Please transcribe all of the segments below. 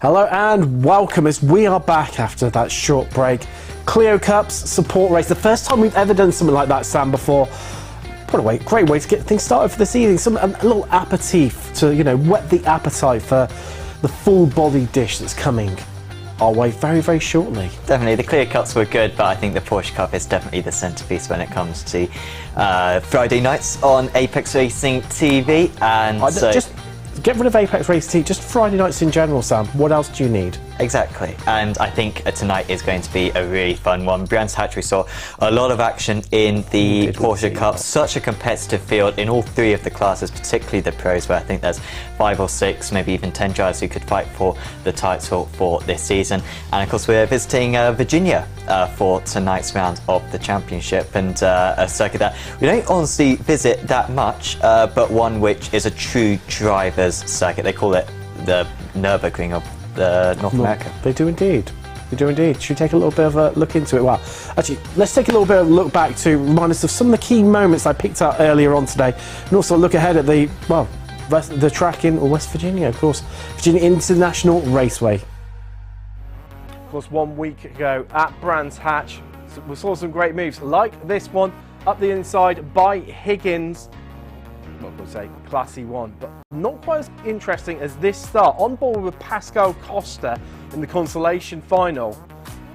Hello and welcome as we are back after that short break. Clio Cups support race, the first time we've ever done something like that, Sam, before. What a great way to get things started for this evening. A little aperitif to, whet the appetite for the full body dish that's coming our way very, very shortly. Definitely, the Clio Cups were good, but I think the Porsche Cup is definitely the centrepiece when it comes to Friday nights on Apex Racing TV. And just get rid of Apex Racing TV, just Friday nights in general, Sam. What else do you need? Exactly, and I think tonight is going to be a really fun one. Brands Hatch, we saw a lot of action in the Porsche Cup, such a competitive field in all three of the classes, particularly the pros, where I think there's 5 or 6, maybe even 10 drivers who could fight for the title for this season. And of course we're visiting Virginia for tonight's round of the championship, and a circuit that we don't honestly visit that much, but one which is a true driver's circuit. They call it the Nürburgring of North America. They do indeed. They do indeed. Should we take a little bit of a look into it? Well, actually, let's take a little bit of a look back to remind us of some of the key moments I picked out earlier on today, and also look ahead at the track in West Virginia, of course, Virginia International Raceway. Of course, 1 week ago at Brands Hatch, we saw some great moves like this one up the inside by Higgins. What would I say, classy one, but not quite as interesting as this start. On board with Pascal Costa in the consolation final.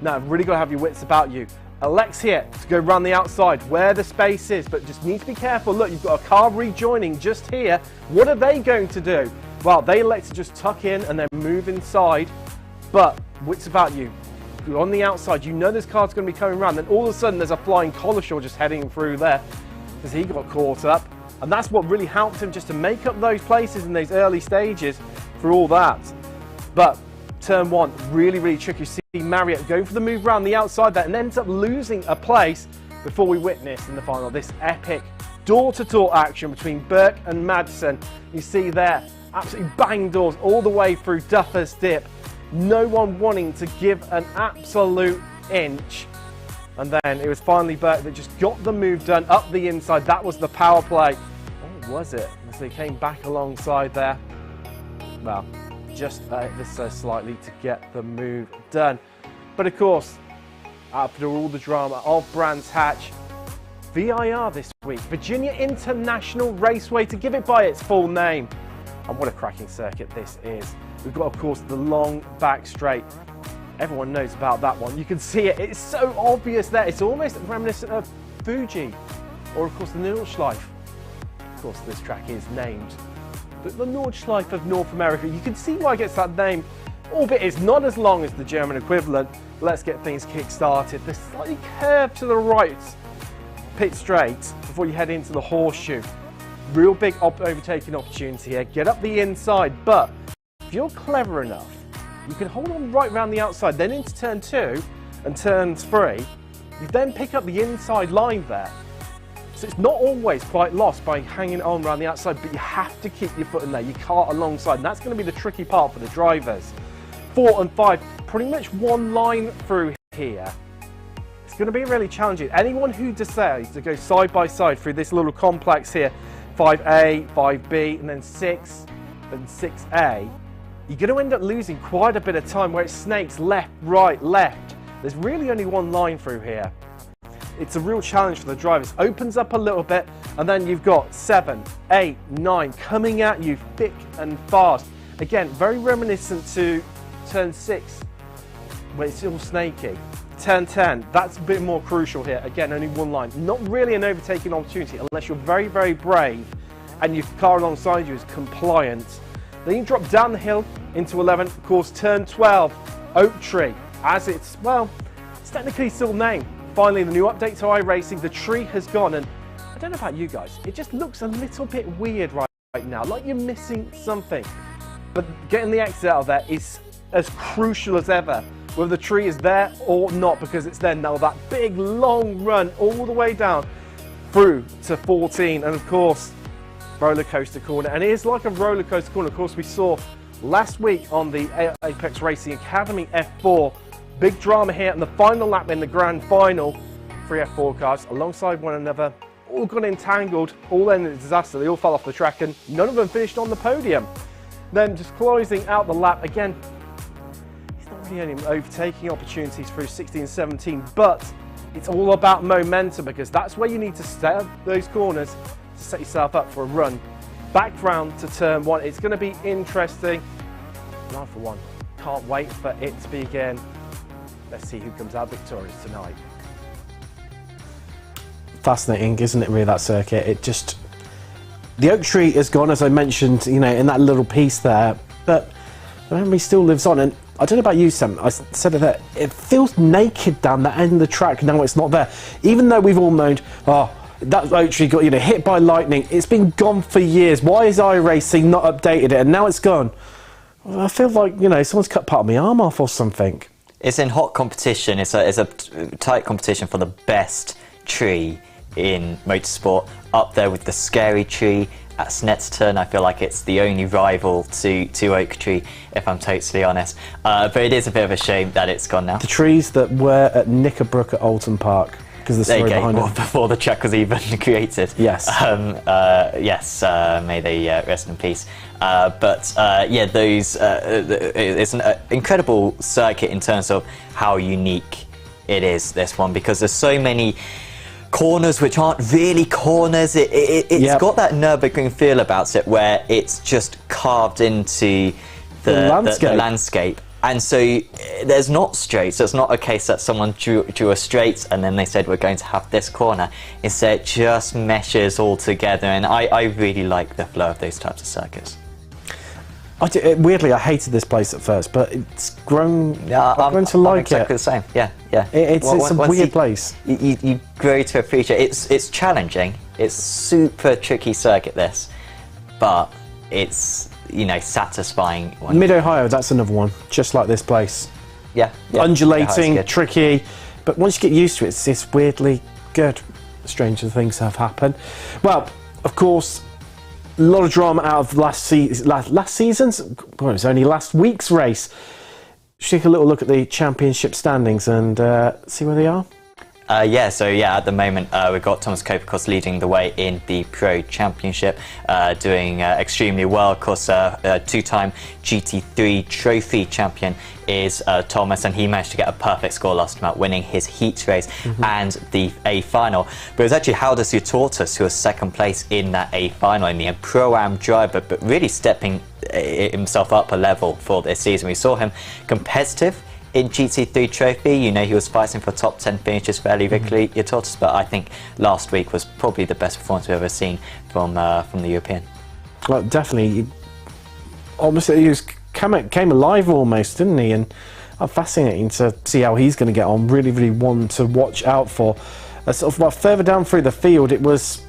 Now, really got to have your wits about you. Alex here to go round the outside where the space is, but just need to be careful. Look, you've got a car rejoining just here. What are they going to do? Well, they elect to just tuck in and then move inside, but wits about you. You're on the outside, you know this car's going to be coming around, then all of a sudden there's a flying Collishaw just heading through there because he got caught up. And that's what really helped him just to make up those places in those early stages for all that. But turn one, really, really tricky. You see Marriott going for the move around the outside there and ends up losing a place before we witness in the final this epic door-to-door action between Burke and Madsen. You see there, absolutely bang doors all the way through Duffer's Dip. No one wanting to give an absolute inch. And then it was finally Burke that just got the move done up the inside. That was the power play. Oh, was it? As they came back alongside there. Well, just this so slightly to get the move done. But of course, after all the drama of Brands Hatch, VIR this week, Virginia International Raceway, to give it by its full name. And what a cracking circuit this is. We've got, of course, the long back straight. Everyone knows about that one. You can see it. It's so obvious there. It's almost reminiscent of Fuji, or of course the Nordschleife. Of course, this track is named the Nordschleife of North America. You can see why it gets that name, albeit it's not as long as the German equivalent. Let's get things kick-started. The slightly curve to the right, pit straight before you head into the horseshoe. Real big overtaking opportunity here. Get up the inside, but if you're clever enough, you can hold on right around the outside, then into turn 2 and turn 3. You then pick up the inside line there. So it's not always quite lost by hanging on around the outside, but you have to keep your foot in there, your car alongside, and that's going to be the tricky part for the drivers. 4 and 5, pretty much one line through here. It's going to be really challenging. Anyone who decides to go side by side through this little complex here, 5A, 5B, and then 6 and 6A, you're going to end up losing quite a bit of time where it snakes left, right, left. There's really only one line through here. It's a real challenge for the drivers. Opens up a little bit, and then you've got 7, 8, 9 coming at you thick and fast. Again, very reminiscent to turn 6, where it's all snaky. Turn 10, that's a bit more crucial here. Again, only one line. Not really an overtaking opportunity unless you're very, very brave and your car alongside you is compliant. Then you drop down the hill into 11, of course, turn 12, Oak Tree, as it's technically still named. Finally, the new update to iRacing, the tree has gone, and I don't know about you guys, it just looks a little bit weird right now, like you're missing something. But getting the exit out of there is as crucial as ever, whether the tree is there or not, because it's there now. That big long run all the way down through to 14, and of course, roller coaster corner. And it is like a roller coaster corner. Of course, we saw last week on the Apex Racing Academy F4, big drama here in the final lap in the grand final. 3 F4 cars alongside one another, all got entangled, all ended in a disaster. They all fell off the track and none of them finished on the podium. Then just closing out the lap again, definitely only overtaking opportunities through 16 and 17, but it's all about momentum, because that's where you need to stay up those corners to set yourself up for a run. Back round to turn 1. It's going to be interesting. And I, for one, can't wait for it to begin. Let's see who comes out victorious tonight. Fascinating, isn't it, really, that circuit? It just... The oak tree is gone, as I mentioned, you know, in that little piece there, but the memory still lives on. And I don't know about you, Sam, I said it there, it feels naked down the end of the track now it's not there. Even though we've all known, oh, that oak tree got, you know, hit by lightning, it's been gone for years. Why is iRacing not updated it? And now it's gone. Well, I feel like, you know, someone's cut part of my arm off or something. It's in hot competition. It's a tight competition for the best tree in motorsport, up there with the scary tree at Snetterton. I feel like it's the only rival to Oak Tree, if I'm totally honest. But it is a bit of a shame that it's gone now. The trees that were at Knickerbrook at Alton Park, because the story behind it. Before the track was even created. Yes. Yes, may they rest in peace. Yeah, those, it's an incredible circuit in terms of how unique it is, this one, because there's so many corners which aren't really corners. It's got that Nürburgring feel about it, where it's just carved into the landscape. And so there's not straights. It's not a case that someone drew a straight and then they said we're going to have this corner. Instead, it just meshes all together, and I really like the flow of those types of circuits. Weirdly, I hated this place at first, but it's grown. I've grown to like exactly it. The same. Yeah, yeah. It's a weird place. You grow to appreciate it. It's challenging. It's super tricky circuit, this, but it's, you know, satisfying. Mid Ohio, that's another one, just like this place. Yeah. Undulating, tricky, but once you get used to it, it's weirdly good. Stranger things have happened. Well, of course. A lot of drama out of last season's, well, it was only last week's race. Should take a little look at the championship standings and see where they are. So at the moment we've got Thomas Cope, of course, leading the way in the Pro Championship, doing extremely well. Of course, two-time GT3 trophy champion is Thomas, and he managed to get a perfect score last time out, winning his heat race and the A final. But it was actually Haldus Utortus who was second place in that A final in the Pro-Am driver, but really stepping himself up a level for this season. We saw him competitive in GT3 trophy. You know, he was fighting for top 10 finishes fairly regularly, Utortus, but I think last week was probably the best performance we've ever seen from the European. Well, definitely. Almost, he came alive almost, didn't he? And fascinating to see how he's going to get on. Really, really one to watch out for. Sort of further down through the field, it was,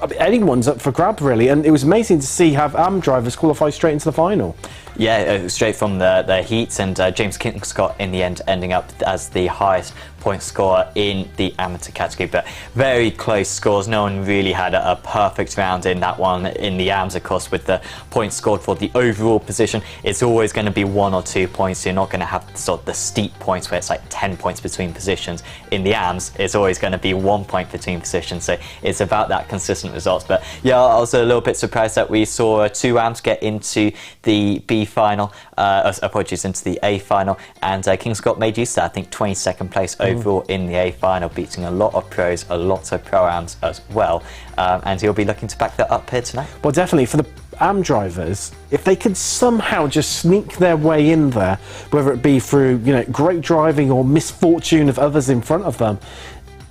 I mean, anyone's up for grab, really, and it was amazing to see have AM drivers qualify straight into the final. Yeah, straight from the heats, and James Kingscott in the end ending up as the highest point scorer in the amateur category, but very close scores. No one really had a perfect round in that one. In the AMs, of course, with the points scored for the overall position, it's always going to be 1 or 2 points. You're not going to have sort of the steep points where it's like 10 points between positions. In the AMs, it's always going to be 1 point between positions, so it's about that consistent results. But yeah, I was a little bit surprised that we saw 2 AMs get into the B final, apologies, into the A final, and Kingscott made use of that. I think 22nd place overall in the A final, beating a lot of pros, a lot of Pro-Ams as well, and he'll be looking to back that up here tonight. Well, definitely for the AM drivers, if they could somehow just sneak their way in there, whether it be through, you know, great driving or misfortune of others in front of them,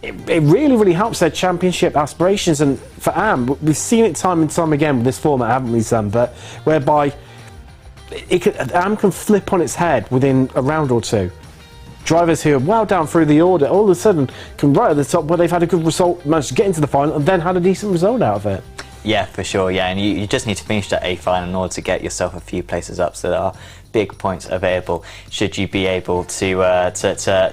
it really, really helps their championship aspirations. And for AM, we've seen it time and time again with this format, haven't we, Sam? But whereby AM can flip on its head within a round or two. Drivers who are well down through the order all of a sudden can right at the top where they've had a good result, managed to get into the final, and then had a decent result out of it. Yeah, for sure, yeah, and you just need to finish that A final in order to get yourself a few places up, so there are big points available should you be able to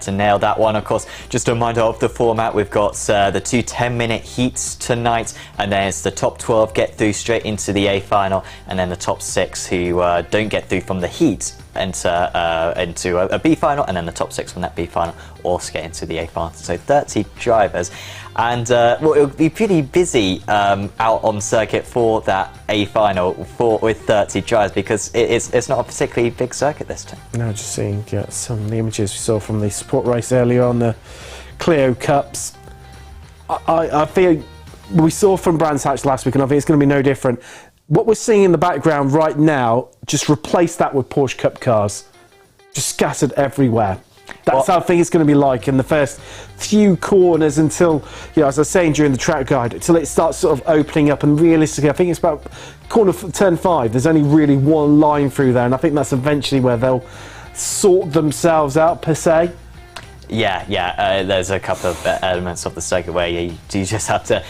nail that one. Of course, just a reminder of the format, we've got the 2 10-minute heats tonight, and then it's the top 12 get through straight into the A final, and then the top 6 who don't get through from the heat enter into a B final, and then the top 6 from that B final also get into the A final. So 30 drivers, and well, it'll be pretty busy out on circuit for that A final with 30 drivers, because it's not a particularly big circuit this time. Now just seeing some of the images we saw from the support race earlier on, the Clio Cups. I feel we saw from Brands Hatch last week, and I think it's going to be no different. What we're seeing in the background right now, just replace that with Porsche Cup cars. Just scattered everywhere. That's how I think it's going to be like in the first few corners until, as I was saying during the track guide, until it starts sort of opening up. And realistically, I think it's about turn 5. There's only really one line through there, and I think that's eventually where they'll sort themselves out, per se. Yeah. There's a couple of elements of the circuit where you just have to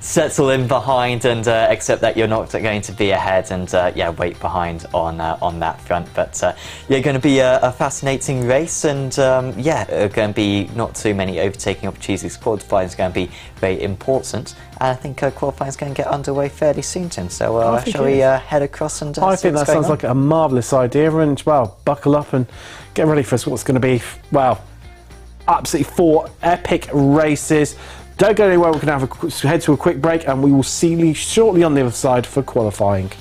settle in behind and accept that you're not going to be ahead, and wait behind on that front. But going to be a fascinating race, and going to be not too many overtaking opportunities. Qualifying is going to be very important, and I think qualifying is going to get underway fairly soon, Tim. So shall we head across and I think that sounds like a marvellous idea, and buckle up and get ready for what's going to be, absolutely 4 epic races. Don't go anywhere, we're going to head to a quick break, and we will see you shortly on the other side for qualifying.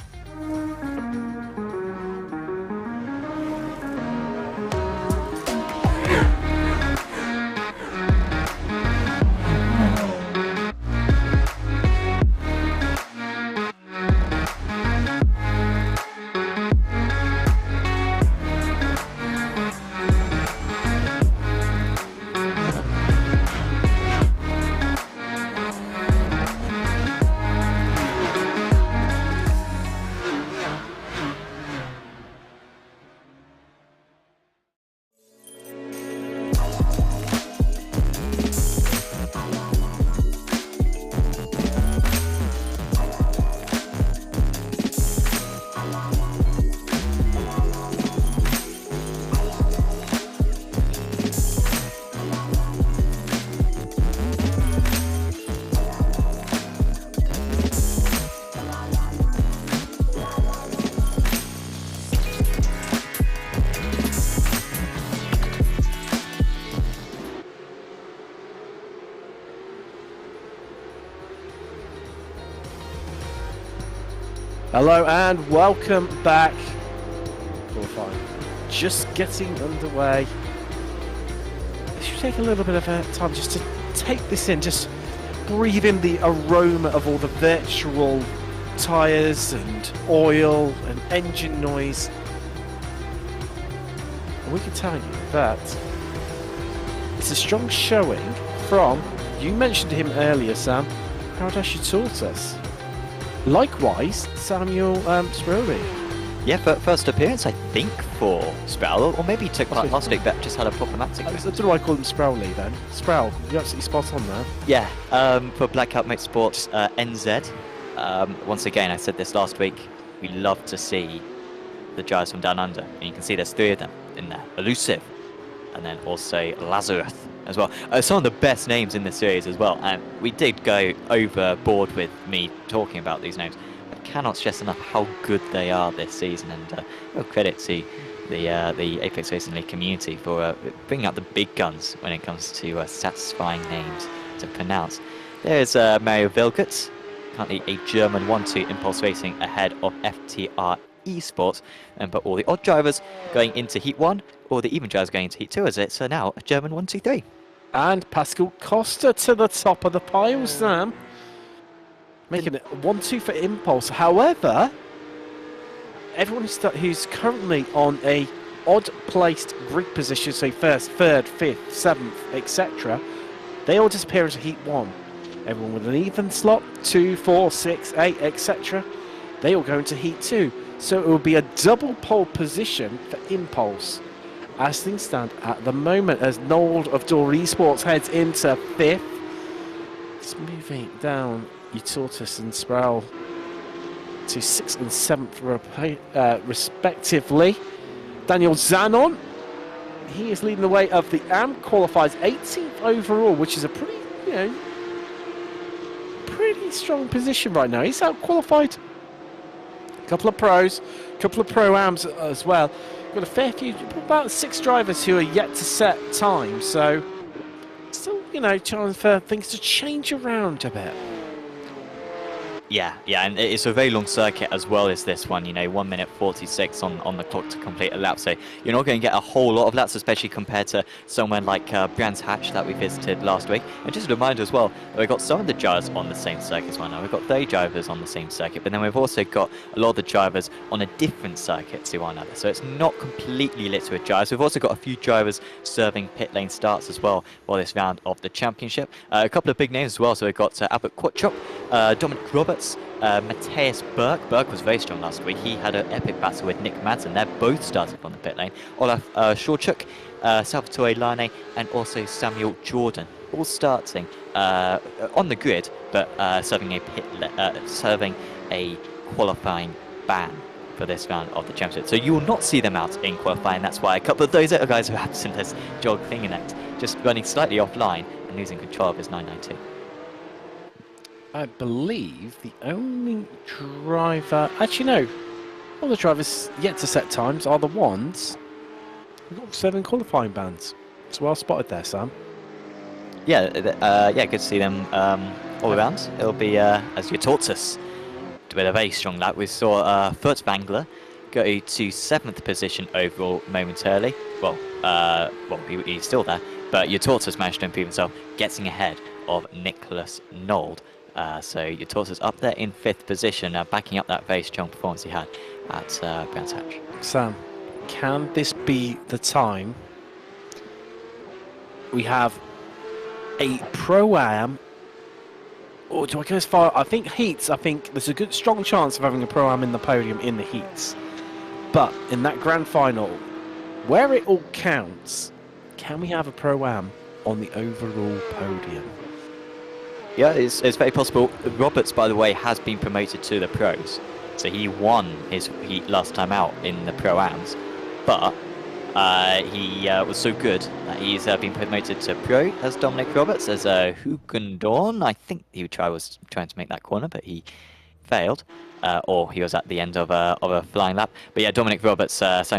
Hello and welcome back. Qualifying just getting underway. It should take a little bit of time just to take this in, just breathe in the aroma of all the virtual tyres and oil and engine noise. And we can tell you that it's a strong showing from, you mentioned him earlier, Sam, Paradash Tortas. Likewise, Samuel Sprowley. Yeah, first appearance, I think, for Sproul, or maybe he took part last week, but just had a problematic. What do I call him, Sprowley then? Sproul, you're absolutely spot on there. Yeah, for Blackout Motorsports NZ. Once again, I said this last week, we love to see the drivers from down under, and you can see there's 3 of them in there. Elusive, and then also Lazarus as well. Some of the best names in the series as well, and we did go overboard with me talking about these names. I cannot stress enough how good they are this season, and real credit to the Apex Racing League community for bringing out the big guns when it comes to satisfying names to pronounce. There's Mario Vilgert, currently a German 1-2 Impulse Racing ahead of FTR Esports, but all the odd drivers going into Heat 1, or the even drivers going into Heat 2, as it's now a German 1-2-3. And Pascal Costa to the top of the pile, Sam. Making it 1-2 for Impulse. However, everyone who's currently on a odd-placed grid position, say first, third, fifth, seventh, etc., they all disappear into Heat 1. Everyone with an even slot, 2, 4, 6, 8, etc., they all go into Heat 2. So it will be a double pole position for Impulse, as things stand at the moment, as Nold of Door Esports heads into 5th. It's moving down Utortus and Sproul to 6th and 7th respectively. Daniel Zanon, he is leading the way of the AM, qualifies 18th overall, which is a pretty, pretty strong position right now. He's out qualified a couple of pros, a couple of pro-ams as well. Got a fair few, about 6 drivers who are yet to set time, so still, chance for things to change around a bit. Yeah, and it's a very long circuit as well as this one, 1 minute 46 on the clock to complete a lap, so you're not going to get a whole lot of laps, especially compared to somewhere like Brands Hatch that we visited last week. And just a reminder as well, we've got some of the drivers on the same circuit as well now. We've got 30 drivers on the same circuit, but then we've also got a lot of the drivers on a different circuit to one another, so it's not completely lit with drivers. We've also got a few drivers serving pit lane starts as well for this round of the championship. A couple of big names as well, so we've got Albert Quattrop, Dominic Roberts, Matthias Burke. Burke was very strong last week. He had an epic battle with Nick Madsen. They're both starting on the pit lane. Olaf Shawchuk, Salvatore Lane, and also Samuel Jordan, all starting on the grid, but serving a qualifying ban for this round of the championship. So you will not see them out in qualifying. That's why a couple of those other guys are absent, as Jog Fingernet just running slightly offline and losing control of his 992. I believe the only driver... Actually, no. All the drivers yet to set times are the ones who've got 7 qualifying bans. It's well spotted there, Sam. Yeah, good to see them all around. It'll be, as you taught us, with a very strong lap. We saw Furtwängler go to 7th position overall momentarily. Well, he's still there, but Utortus managed to improve himself, getting ahead of Nicholas Nold. So Utortus up there in 5th position, backing up that very strong performance he had at Brands Hatch. Sam, can this be the time we have a Pro-Am, or do I go as far? I think heats, I think there's a good strong chance of having a Pro-Am in the podium in the heats. But in that grand final, where it all counts, can we have a Pro-Am on the overall podium? Yeah, it's very possible. Roberts, by the way, has been promoted to the pros. So he won his heat last time out in the Pro-Ams. But he was so good that he's been promoted to pro as Dominic Roberts, as Hugendorn. I think he was trying to make that corner, but he failed. Or he was at the end of a flying lap. But yeah, Dominic Roberts is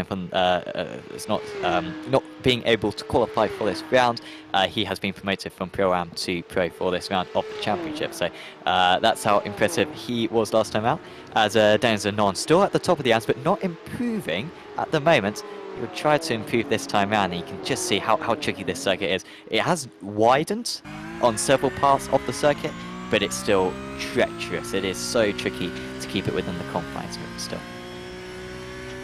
not being able to qualify for this round. He has been promoted from Pro-Am to Pro for this round of the championship. So that's how impressive he was last time out. As Daniel Zanon still at the top of the AMS, but not improving at the moment. He'll try to improve this time around, and you can just see how tricky this circuit is. It has widened on several parts of the circuit, but it's still treacherous. It is so tricky to keep it within the confines of it still.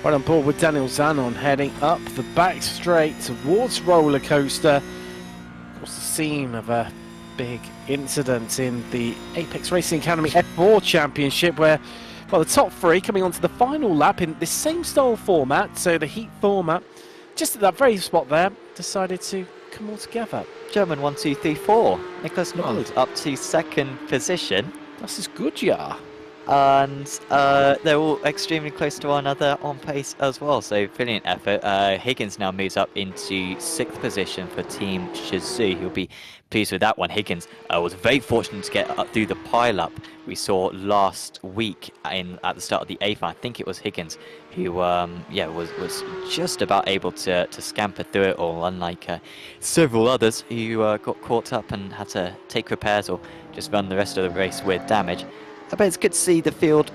Right on board with Daniel Zanon heading up the back straight towards Roller Coaster. Of course, the scene of a big incident in the Apex Racing Academy F4 Championship, where the top 3 coming onto the final lap in this same style format, so the heat format, just at that very spot there, decided to come all together. German 1, 2, 3, 4. Nicholas Nold up to 2nd position. This is good, yeah. And they're all extremely close to one another on pace as well, so brilliant effort. Higgins now moves up into 6th position for Team Shizou. He'll be pleased with that one. Higgins was very fortunate to get up through the pile-up we saw last week at the start of the A-Fan. I think it was Higgins who was just about able to scamper through it all, unlike several others who got caught up and had to take repairs or just run the rest of the race with damage. But it's good to see the field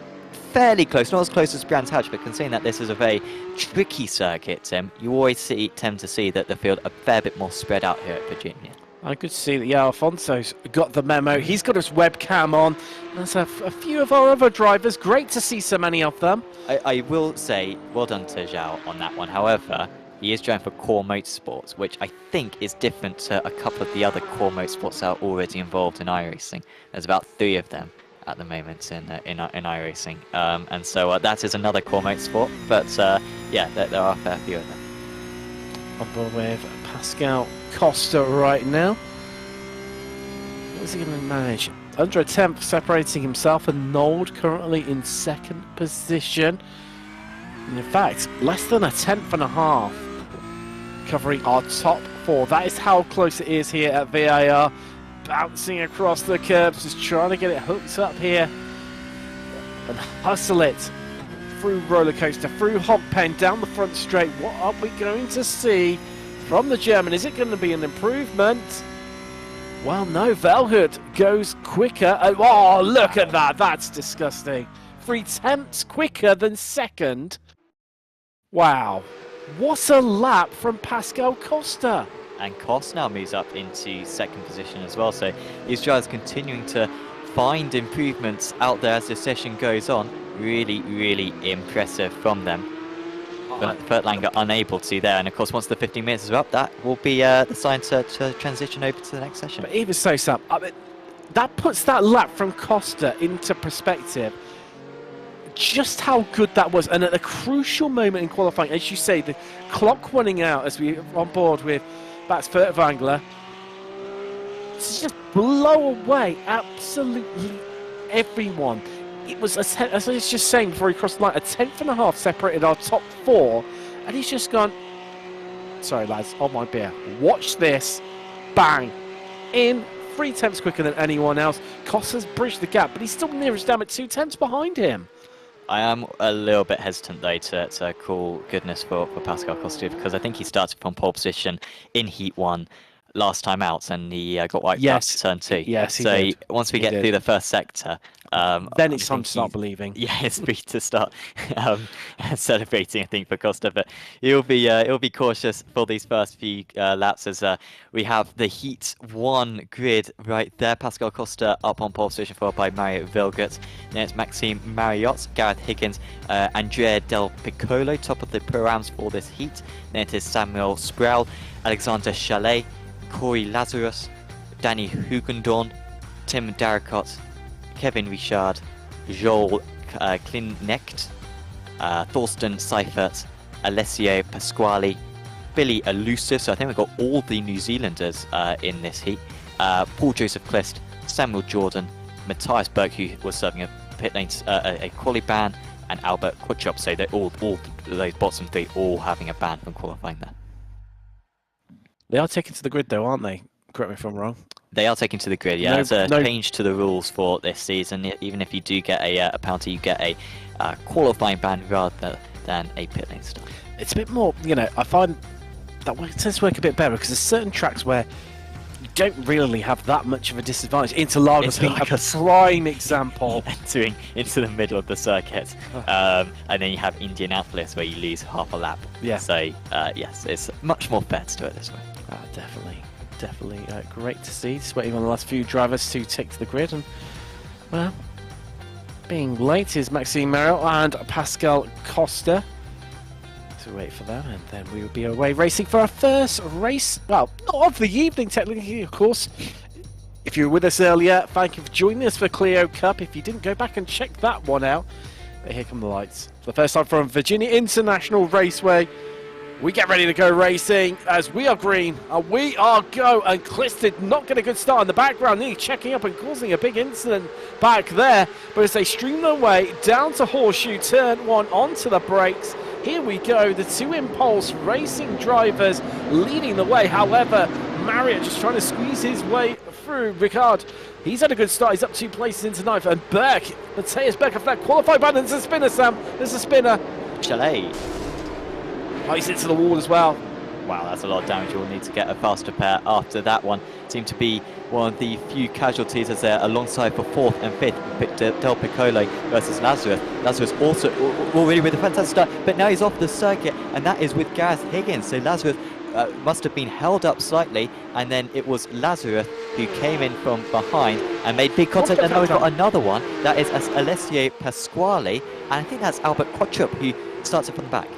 fairly close, not as close as Brands Hatch, but considering that this is a very tricky circuit, you always tend to see that the field a fair bit more spread out here at Virginia. I could see that, yeah, Alfonso's got the memo. He's got his webcam on. There's a few of our other drivers. Great to see so many of them. I will say, well done to Zhao on that one. However, he is driving for Core Motorsports, which I think is different to a couple of the other Core Motorsports that are already involved in iRacing. There's about 3 of them at the moment in iRacing, and so that is another Core Motorsport, but yeah, there are a fair few of them. On board with Pascal Costa right now. What's he going to manage? Under a 10th, separating himself, and Nold currently in 2nd position. And in fact, less than a 10th and a half covering our top 4. That is how close it is here at VIR. Bouncing across the curbs, just trying to get it hooked up here and hustle it through Roller Coaster, through Hog Pen, down the front straight. What are we going to see from the German? Is it going to be an improvement? Well, no, Velhut goes quicker. Oh, look at that. That's disgusting. 3/10 quicker than second. Wow. What a lap from Pascal Costa. And Koss now moves up into second position as well. So these drivers continuing to find improvements out there as the session goes on. Really, really impressive from them. But Furtlanger unable to there, and of course once the 15 minutes is up, that will be the sign to transition over to the next session. But even so, Sam, I mean, that puts that lap from Costa into perspective. Just how good that was, and at a crucial moment in qualifying, as you say, the clock running out as we are on board with Bats Furtwängler. To just blow away absolutely everyone. It was, as I was just saying before he crossed the line, a 10.5 separated our top 4, and he's just gone, sorry lads, on my beer, watch this, bang, in 3/10 quicker than anyone else. Costa's bridged the gap, but he's still nearest down at 2/10 behind him. I am a little bit hesitant though to call goodness for Pascal Costa, because I think he started from pole position in Heat 1 last time out, and he got wiped out to turn 2. Yes, he so did. Once we get through the first sector, then it's time to start believing. Yeah, it's me to start celebrating, I think, for Costa. But he'll be cautious for these first few laps, as we have the Heat 1 grid right there. Pascal Costa up on pole position, followed by Mario Vilgert. Then it's Maxime Mariotte, Gareth Higgins, Andrea Del Piccolo, top of the pro-ams for this heat. Then it is Samuel Sproul, Alexander Chalet, Corey Lazarus, Danny Hugendorn, Tim Darricott, Kevin Richard, Joel Klinecht, Thorsten Seifert, Alessio Pasquale, Billy Elusive. So I think we've got all the New Zealanders in this heat. Paul Joseph Clist, Samuel Jordan, Matthias Berg, who was serving a pit lane, a quali ban, and Albert Kutchop. So they're all those bottom 3 all having a ban from qualifying there. They are taken to the grid though, aren't they? Correct me if I'm wrong. They are taken to the grid, yeah. It's a change to the rules for this season. Even if you do get a penalty, you get a qualifying ban rather than a pit lane stop. It's a bit more, you know, I find that tends to work a bit better, because there's certain tracks where you don't really have that much of a disadvantage. Interlagos being a prime example. Entering into the middle of the circuit. And then you have Indianapolis, where you lose half a lap. Yeah. So, yes, it's much more fair to do it this way. Definitely great to see. Just waiting on the last few drivers to take to the grid, and well, being late is Maxime Marot and Pascal Costa. So wait for them, and then we will be away racing for our first race, well, not of the evening technically, of course. If you were with us earlier, thank you for joining us for Clio Cup. If you didn't, go back and check that one out. But here come the lights. For the first time from Virginia International Raceway, we get ready to go racing as we are green and we are go. And Clist did not get a good start in the background, nearly checking up and causing a big incident back there. But as they stream their way down to Horseshoe, turn 1 onto the brakes, here we go. The 2 Impulse Racing drivers leading the way. However, Marriott just trying to squeeze his way through. Ricard, he's had a good start. He's up 2 places into 9th. And Berg, Matthias Berg, for that qualified ban. There's a spinner, Sam. There's a spinner. Chalet. Oh, he's into the wall as well. Wow, that's a lot of damage. You'll need to get a faster pair after that one. Seemed to be one of the few casualties, as they're alongside for 4th and 5th. Del Piccolo versus Lazarus. Lazarus also already with a fantastic start, but now he's off the circuit, and that is with Gareth Higgins. So Lazarus must have been held up slightly, and then it was Lazarus who came in from behind and made big contact. And now we've got another one. That is Alessio Pasquale, and I think that's Albert Kotchup who starts it from the back.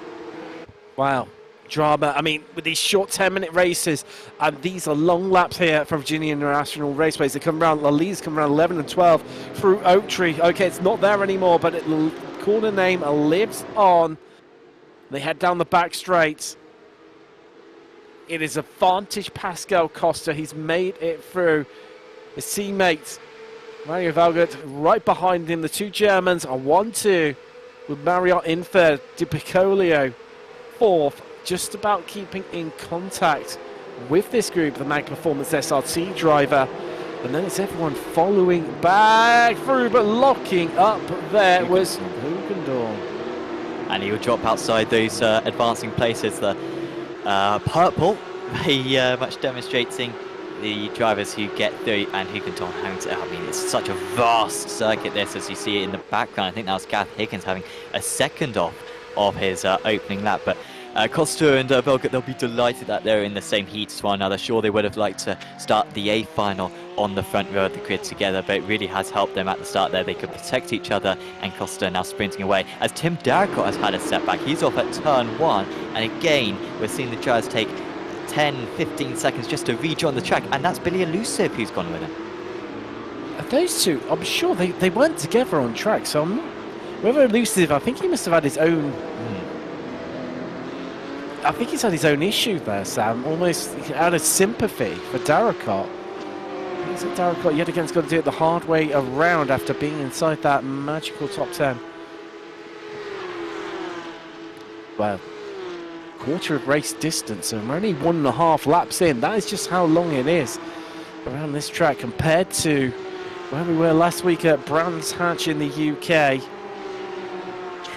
Wow, drama. I mean, with these short 10-minute races, and these are long laps here from Virginia International Raceways. They come around, the leads come around 11 and 12 through Oak Tree. Okay, it's not there anymore, but the corner name lives on. They head down the back straight. It is advantage Pascal Costa. He's made it through. His teammate, Mario Valgert, right behind him. The 2 Germans are 1-2 with Marriott in third. Di Piccolo 4th, just about keeping in contact with this group, the Mag Performance SRT driver. And then it's everyone following back through, but locking up there was Hugendorn. And he will drop outside those advancing places. The purple, very much demonstrating the drivers who get through and who can turn home to, I mean, it's such a vast circuit this, as you see it in the background. I think that was Gav Higgins having a second off of his opening lap, but Costa and Belgut, they'll be delighted that they're in the same heat as one another. Sure, they would have liked to start the A final on the front row of the grid together, but it really has helped them at the start there. They could protect each other, and Costa now sprinting away. As Tim Darricott has had a setback, he's off at turn 1, and again, we're seeing the drivers take 10, 15 seconds just to rejoin the track, and that's Billy Elusive who's gone with him. Those two, I'm sure they weren't together on track, so I'm not... Whether Elusive, I think he must have had his own... I think he's had his own issue there, Sam. Almost out of sympathy for Darricott. He's at Darricott yet again's got to do it the hard way around after being inside that magical top 10. Well, quarter of race distance, and we're only 1.5 laps in. That is just how long it is around this track compared to where we were last week at Brands Hatch in the UK.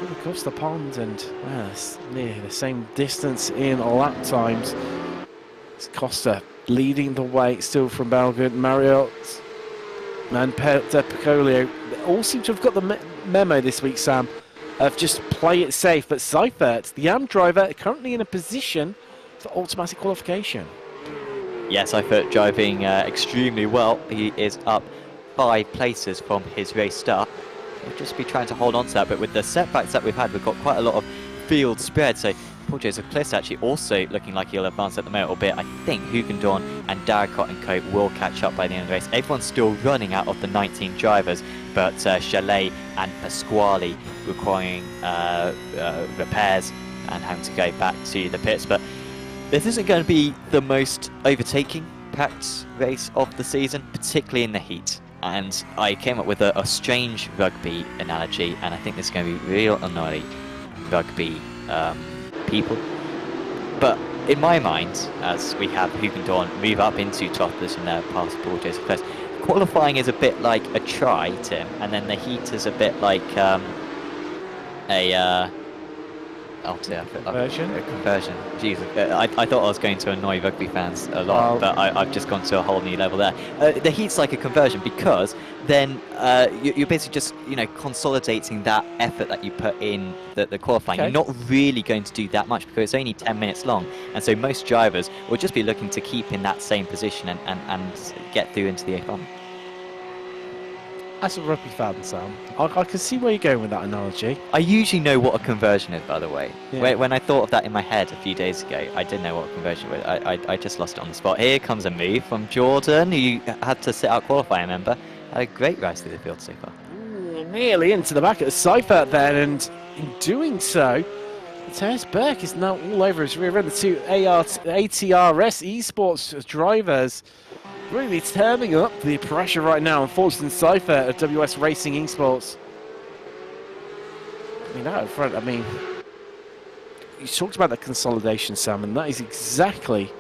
Really across the pond, and well, it's near the same distance in lap times. It's Costa leading the way still from Belgut, Marriott and Picolio. They all seem to have got the memo this week, Sam, of just play it safe. But Seifert, the AM driver, currently in a position for automatic qualification. Yes, Seifert driving extremely well. He is up 5 places from his race start. We'll just be trying to hold on to that, but with the setbacks that we've had, we've got quite a lot of field spread. So Paul Joseph Cliss actually also looking like he'll advance at the moment, albeit I think Hugendorn and Darricott and co will catch up by the end of the race. Everyone's still running out of the 19 drivers, but Chalet and Pasquale requiring repairs and having to go back to the pits. But this isn't going to be the most overtaking packed race of the season, particularly in the heat. And I came up with a strange rugby analogy, and I think this is going to be real annoying rugby people. But in my mind, as we have Hugendorn move up into 12th position there past Paul Joseph Cliss, qualifying is a bit like a try, Tim, and then the heat is a bit like conversion? A conversion. Jesus. I thought I was going to annoy rugby fans a lot, but I've just gone to a whole new level there. The heat's like a conversion because then you're basically just, consolidating that effort that you put in the qualifying. Okay. You're not really going to do that much because it's only 10 minutes long. And so most drivers will just be looking to keep in that same position and get through into the A final. As a rugby fan, Sam, I can see where you're going with that analogy. I usually know what a conversion is, by the way. Yeah. When I thought of that in my head a few days ago, I didn't know what a conversion was. I just lost it on the spot. Here comes a move from Jordan, who had to sit out qualifying, remember. Had a great rise through the field so far. Nearly into the back of the Seifert there, and in doing so, Matthias Berg is now all over his rear end. The two ATRS esports drivers really turning up the pressure right now. Unfortunately, Seifert of WS Racing Esports. Out in front, you talked about that consolidation, Sam, and that is exactly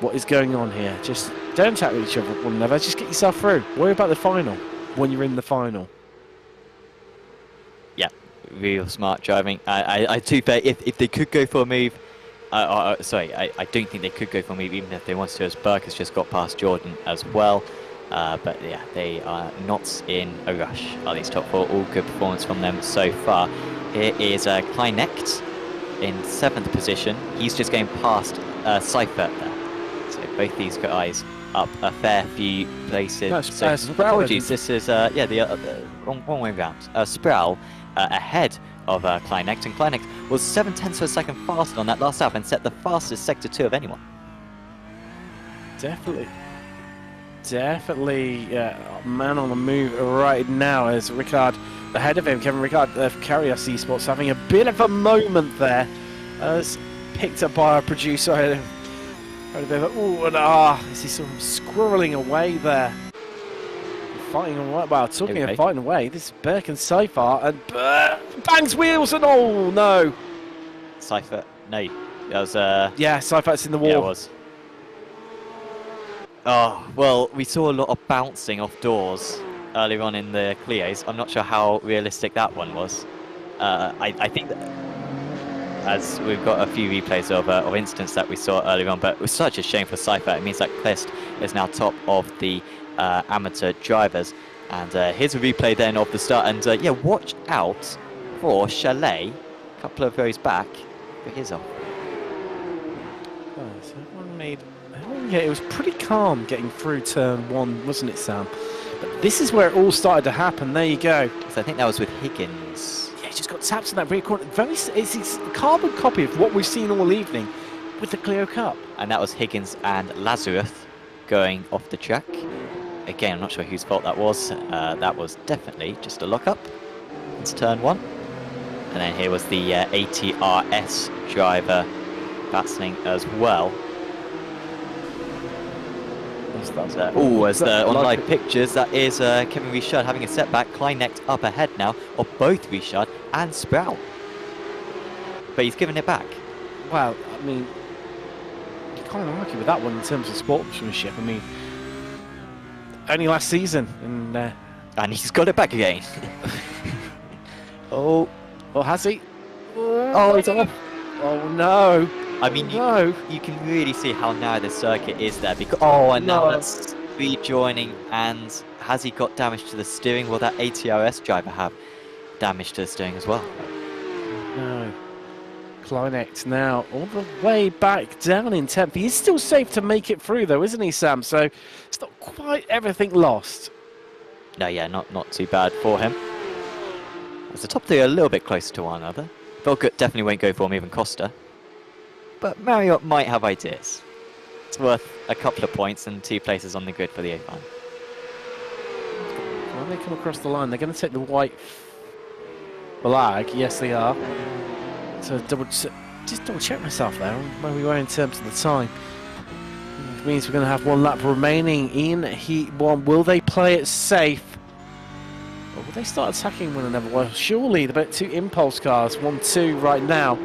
what is going on here. Just don't tackle each other one another, just get yourself through. Worry about the final when you're in the final. Yeah, real smart driving. I do bet if they could go for a move, sorry, I don't think they could go for a move even if they wanted to, as Burke has just got past Jordan as well. But yeah, they are not in a rush, are these top 4. All good performance from them so far. Here is Kleinecht in 7th position. He's just going past Seifert there. So both these guys up a fair few places. No, so apologies, this is the wrong way round. Sproul ahead of Kleinecht, and Kleinecht was 0.7 of a second faster on that last lap and set the fastest Sector 2 of anyone. Definitely, man on the move right now as Ricard ahead of him. Kevin Ricard of Carrios Esports having a bit of a moment there, as picked up by our producer. Had a bit of ooh and ah, as he's sort of squirreling away there. Fighting away, well, talking of fighting away, this is Burke and Seifert, and bangs wheels, and oh no! Seifert, no, that was yeah, Seifert's in the wall. Yeah, it was. Oh, well, we saw a lot of bouncing off doors earlier on in the Clios. I'm not sure how realistic that one was. I think that... as we've got a few replays of incidents that we saw earlier on, but it was such a shame for Cypher. It means that Klist is now top of the amateur drivers. And here's a replay then of the start, and yeah, watch out for Chalet, a couple of rows back, but here's off. Oh, so everyone made... Yeah, it was pretty calm getting through turn 1, wasn't it, Sam? But this is where it all started to happen. There you go. So I think that was with Higgins. Yeah, he just got tapped in that rear corner. It's a carbon copy of what we've seen all evening with the Clio Cup. And that was Higgins and Lazarus going off the track. Again, I'm not sure whose fault that was. That was definitely just a lock-up into turn 1. And then here was the ATRS driver battling as well. As on live pictures, that is Kevin Richard having a setback. Kleinecht up ahead now of both Richard and Sprout. But he's given it back. Well, I mean, you can't argue with that one in terms of sportsmanship. I mean, only last season. And he's got it back again. Oh, has he? Oh, it's off. Oh, no. I mean, you can really see how narrow the circuit is there. Because, and now that's rejoining. And has he got damage to the steering? Will that ATRS driver have damage to the steering as well? No. Kleinecht now all the way back down in 10th. He's still safe to make it through, though, isn't he, Sam? So it's not quite everything lost. No, yeah, not too bad for him. As the top three are a little bit closer to one another. Velgut definitely won't go for him, even Costa. But Marriott might have ideas. It's worth a couple of points and 2 places on the grid for the A-Fan. When they come across the line, they're going to take the white flag. Yes, they are. So just double check myself there on where we were in terms of the time. Which means we're going to have 1 lap remaining in Heat 1. Will they play it safe? Or will they start attacking one another? Well, surely they're about 2 impulse cars, 1-2 right now.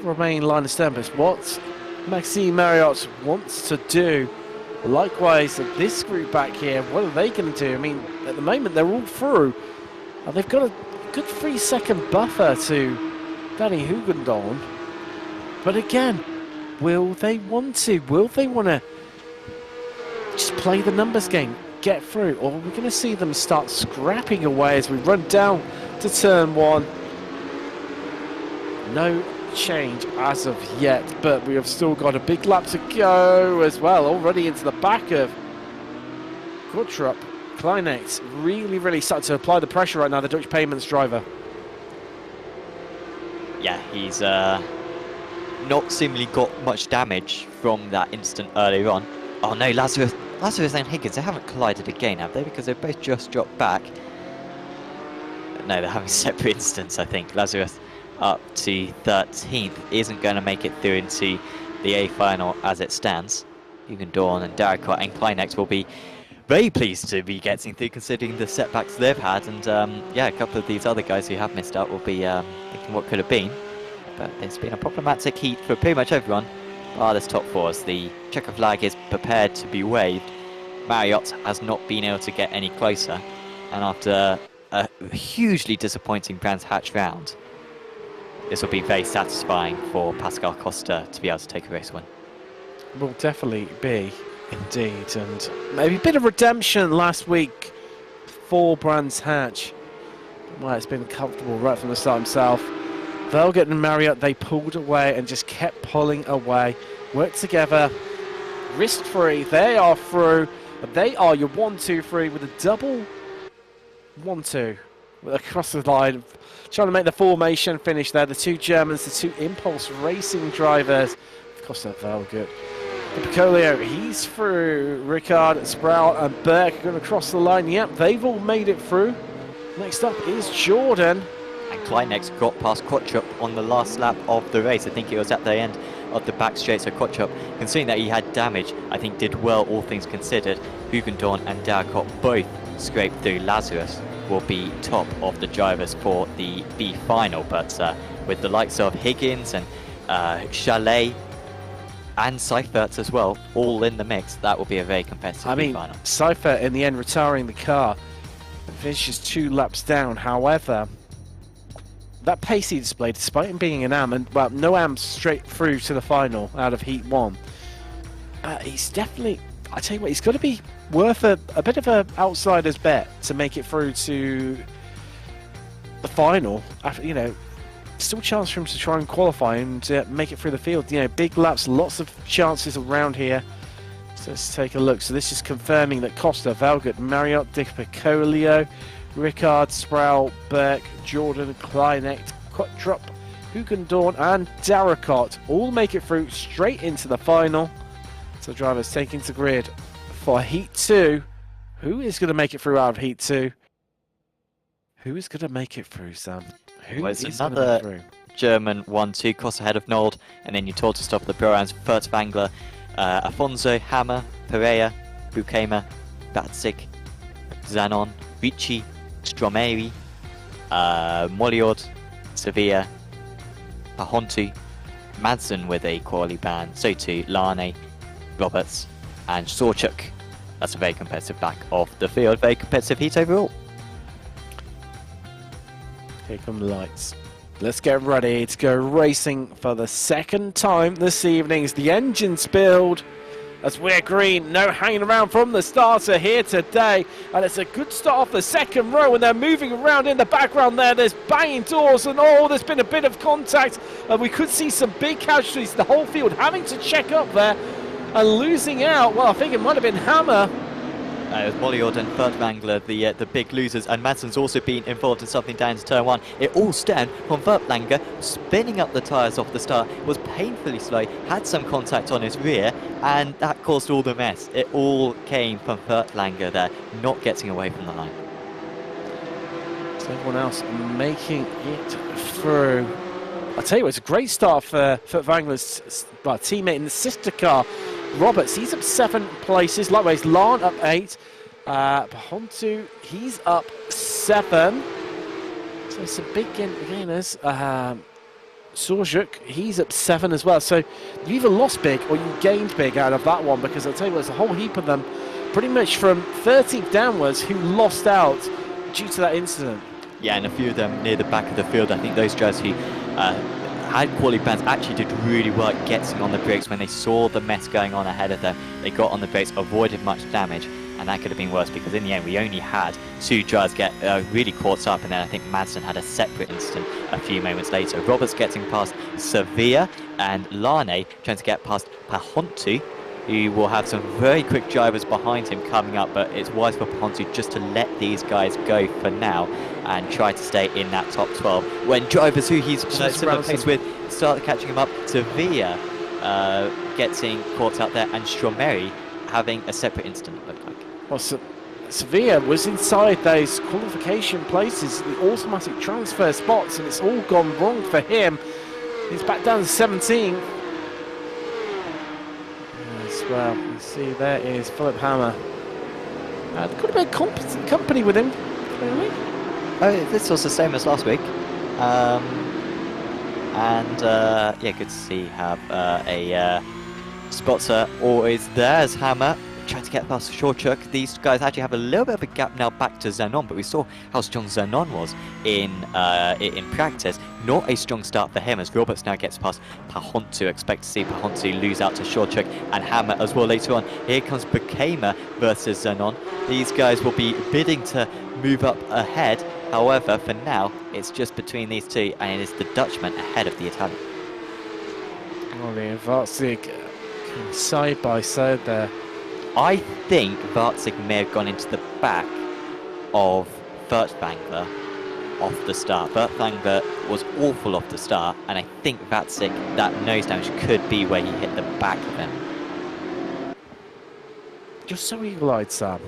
Remaining line of stern, but what Maxime Marriott wants to do. Likewise, this group back here, what are they going to do? I mean, at the moment, they're all through. They've got a good 3-second buffer to Danny Hugendorn. But again, will they want to? Will they want to just play the numbers game, get through? Or are we going to see them start scrapping away as we run down to turn 1? No change as of yet, but we have still got a big lap to go as well, already into the back of Kortrup. Kleinecht really starting to apply the pressure right now, the Dutch payments driver. Yeah, he's not seemingly got much damage from that instant earlier on. Oh no, Lazarus and Higgins, they haven't collided again, have they? Because they've both just dropped back. No, they're having separate instants, I think. Lazarus up to 13th, isn't going to make it through into the A final as it stands. Hugendorn and Darricott and Kleinecht will be very pleased to be getting through, considering the setbacks they've had. And yeah, a couple of these other guys who have missed out will be thinking what could have been. But it's been a problematic heat for pretty much everyone. This top 4 as the checker flag is prepared to be waved. Marriott has not been able to get any closer. And after a hugely disappointing Brands Hatch round, this will be very satisfying for Pascal Costa to be able to take a race win. Will definitely be, indeed. And maybe a bit of redemption last week for Brands Hatch. Well, it's been comfortable right from the start himself. Velgut and Marriott, they pulled away and just kept pulling away. Worked together, risk-free. They are through. They are your 1-2-3 with a double 1-2 across the line. Trying to make the formation finish there. The 2 Germans, the 2 Impulse Racing drivers. Of course, they're Velgut. The Picolio, he's through. Ricard, Sprout and Burke going to cross the line. Yep, they've all made it through. Next up is Jordan. And Kleinecht got past Kortrup on the last lap of the race. I think it was at the end of the back straight. So Kortrup, considering that he had damage, I think did well, all things considered. Hugendorn and Darricott both scraped through. Lazarus will be top of the drivers for the B final, but with the likes of Higgins and Chalet and Seifert as well, all in the mix, that will be a very competitive B final. Seifert in the end retiring the car, finishes 2 laps down. However, that pace he displayed, despite him being an AM, and well, no AM straight through to the final out of Heat 1. He's definitely, I tell you what, he's got to be worth a bit of an outsider's bet to make it through to the final. After, you know, still a chance for him to try and qualify and make it through the field. You know, big laps, lots of chances around here. So let's take a look. So this is confirming that Costa, Valgut, Marriott, DiPicolio, Rickard, Sproul, Burke, Jordan, Kleinecht, Kotrup, Hugendorn and Darracott all make it through straight into the final. So drivers taking to grid for Heat 2. Who is going to make it through out of Heat 2? Who is going to make it through, Sam? Who Well, is it's going to another make it through? German 1-2, Costa ahead of Nold, and then you told to stop the pro rounds. Furtwängler, Afonso, Hammer, Pereira, Bukema, Batzig, Zanon, Ricci, Stromeri, Moliord, Sevilla, Pahontu, Madsen with a quality ban, so too Lane, Roberts, and Sorchuk. That's a very competitive back of the field, very competitive heat overall. Here come the lights. Let's get ready to go racing for the second time this evening as the engines build. As we're green, no hanging around from the starter here today. And it's a good start off the second row and they're moving around in the background there. There's banging doors and there's been a bit of contact. And we could see some big casualties. The whole field having to check up there and losing out. Well, I think it might have been Hammer. It was Moliord and Furtwängler, the big losers, and Madsen's also been involved in something down to turn 1. It all stemmed from Furtwängler spinning up the tyres off the start, was painfully slow, had some contact on his rear, and that caused all the mess. It all came from Furtwängler there, not getting away from the line. So everyone else making it through. I'll tell you what, it's a great start for Furtwängler's teammate in the sister car. Roberts, he's up 7 places. Likewise, Lan up 8. Pahontu, he's up 7. So some big gainers. Sorjuk, he's up 7 as well. So you either lost big or you gained big out of that one, because I'll tell you what, there's a whole heap of them, pretty much from 13th downwards, who lost out due to that incident. Yeah, and a few of them near the back of the field. I think those drivers who had quality bans actually did really well at getting on the brakes when they saw the mess going on ahead of them. They got on the brakes, avoided much damage, and that could have been worse because in the end we only had 2 drivers get really caught up, and then I think Madsen had a separate incident a few moments later. Roberts getting past Sevilla and Lane trying to get past Pahontu, who will have some very quick drivers behind him coming up, but it's wise for Pahontu just to let these guys go for now and try to stay in that top 12. When drivers who he's similar pace with start catching him up, Sevilla getting caught out there, and Stromeri having a separate incident, it looked like. Well, Sevilla was inside those qualification places, the automatic transfer spots, and it's all gone wrong for him. He's back down to 17. As well, you see there is Philip Hammer. Could have been competent company with him, clearly. This was the same as last week. Yeah, good to see have a spotter always there as Hammer trying to get past Shorchuk. These guys actually have a little bit of a gap now back to Zenon, but we saw how strong Zenon was in practice. Not a strong start for him as Roberts now gets past Pahontu. Expect to see Pahontu lose out to Shorchuk and Hammer as well later on. Here comes Bukema versus Zenon. These guys will be bidding to move up ahead. However, for now, it's just between these two, and it is the Dutchman ahead of the Italian. Ollie and Varzig side by side there. I think Varzig may have gone into the back of Furtwängler off the start. Furtwängler was awful off the start, and I think Varzig, that nose damage could be where he hit the back of him. You're so eagle-eyed, Sam.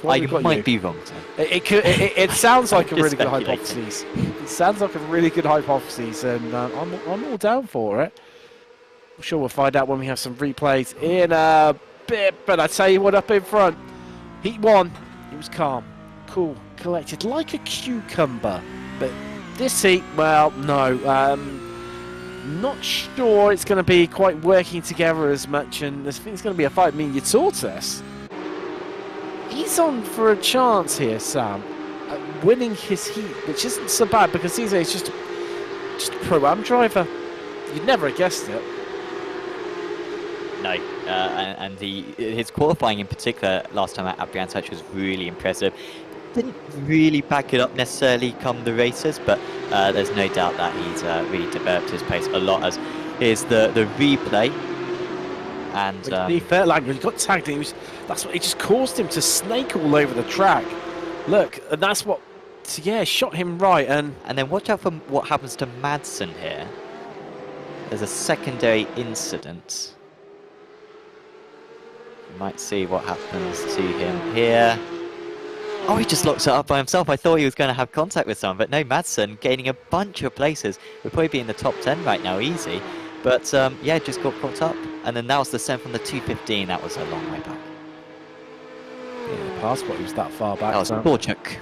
I might be wrong, Sam. It sounds like a really good Speculating. hypothesis. It sounds like a really good hypothesis, and I'm all down for it. I'm sure we'll find out when we have some replays in a bit, but I tell you what, up in front, Heat 1, he was calm, cool, collected, like a cucumber. But this heat, well, no, not sure it's going to be quite working together as much, and I think it's going to be a fight. I mean, your Tortoise, he's on for a chance here, Sam. winning his heat, which isn't so bad because he's just a Pro-Am driver. You'd never have guessed it. No, and his qualifying in particular last time at Brands Hatch was really impressive. Didn't really back it up necessarily come the races, but there's no doubt that he's really developed his pace a lot. As here's the replay, and to be fair, like he got tagged, that's what it just caused him to snake all over the track. Look, and that's what, yeah, shot him right. And then watch out for what happens to Madsen here. There's a secondary incident. You might see what happens to him here. Oh, he just locks it up by himself. I thought he was going to have contact with someone, but no, Madsen gaining a bunch of places. We'll probably be in the top 10 right now, easy. But yeah, just got caught up. And then that was the send from the 215. That was a long way back. Yeah, the passport, he was that far back. That was Borchuk.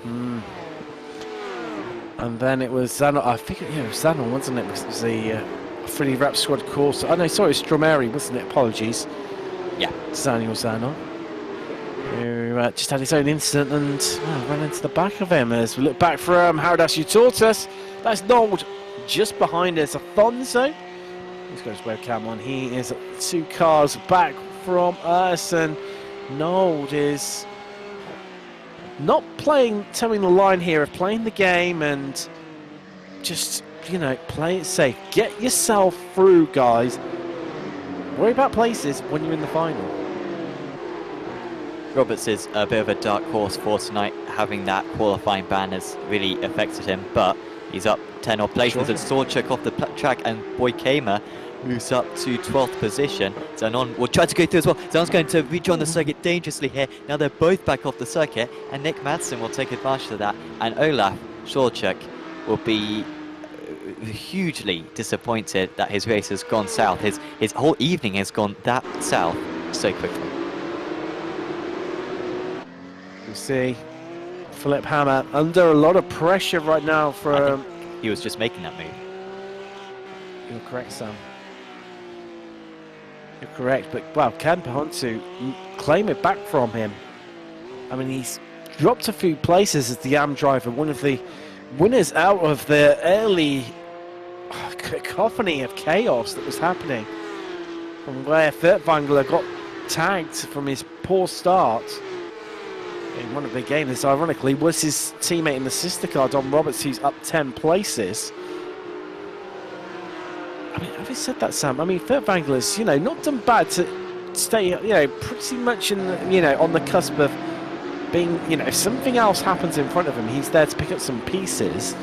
And then it was Zanon. I think it was Zanon, wasn't it? Because it was the Freely Rap Squad course. Oh no, sorry, Stromeri, wasn't it? Apologies. Yeah. Zanon. Who just had his own incident and ran into the back of him. As we look back from Howdash, you taught us. That's Nold just behind us. Afonso. He's got his webcam on. He is 2 cars back from us, and Nold is not towing the line here of playing the game and just, you know, play it safe. Get yourself through, guys. Worry about places when you're in the final. Roberts is a bit of a dark horse for tonight. Having that qualifying ban has really affected him, but he's up 10 off places, and Sorchuk off the track, and Boykema moves up to 12th position. Zanon will try to go through as well. Zanon's going to rejoin the circuit dangerously here. Now they're both back off the circuit, and Nick Madsen will take advantage of that, and Olaf Sorchuk will be hugely disappointed that his race has gone south. His whole evening has gone that south so quickly. You see Philip Hammer under a lot of pressure right now from... He was just making that move. You're correct, Sam. You're correct, but wow, can Pahontu claim it back from him? I mean, he's dropped a few places as the AM driver, one of the winners out of the early cacophony of chaos that was happening from where Furtwängler got tagged from his poor start. And one of the gainers, ironically, was his teammate in the sister car, Don Roberts, who's up 10 places. I mean, having said that, Sam, I mean, Furtwängler's, you know, not done bad to stay, you know, pretty much in the, you know, on the cusp of being, you know, if something else happens in front of him, he's there to pick up some pieces.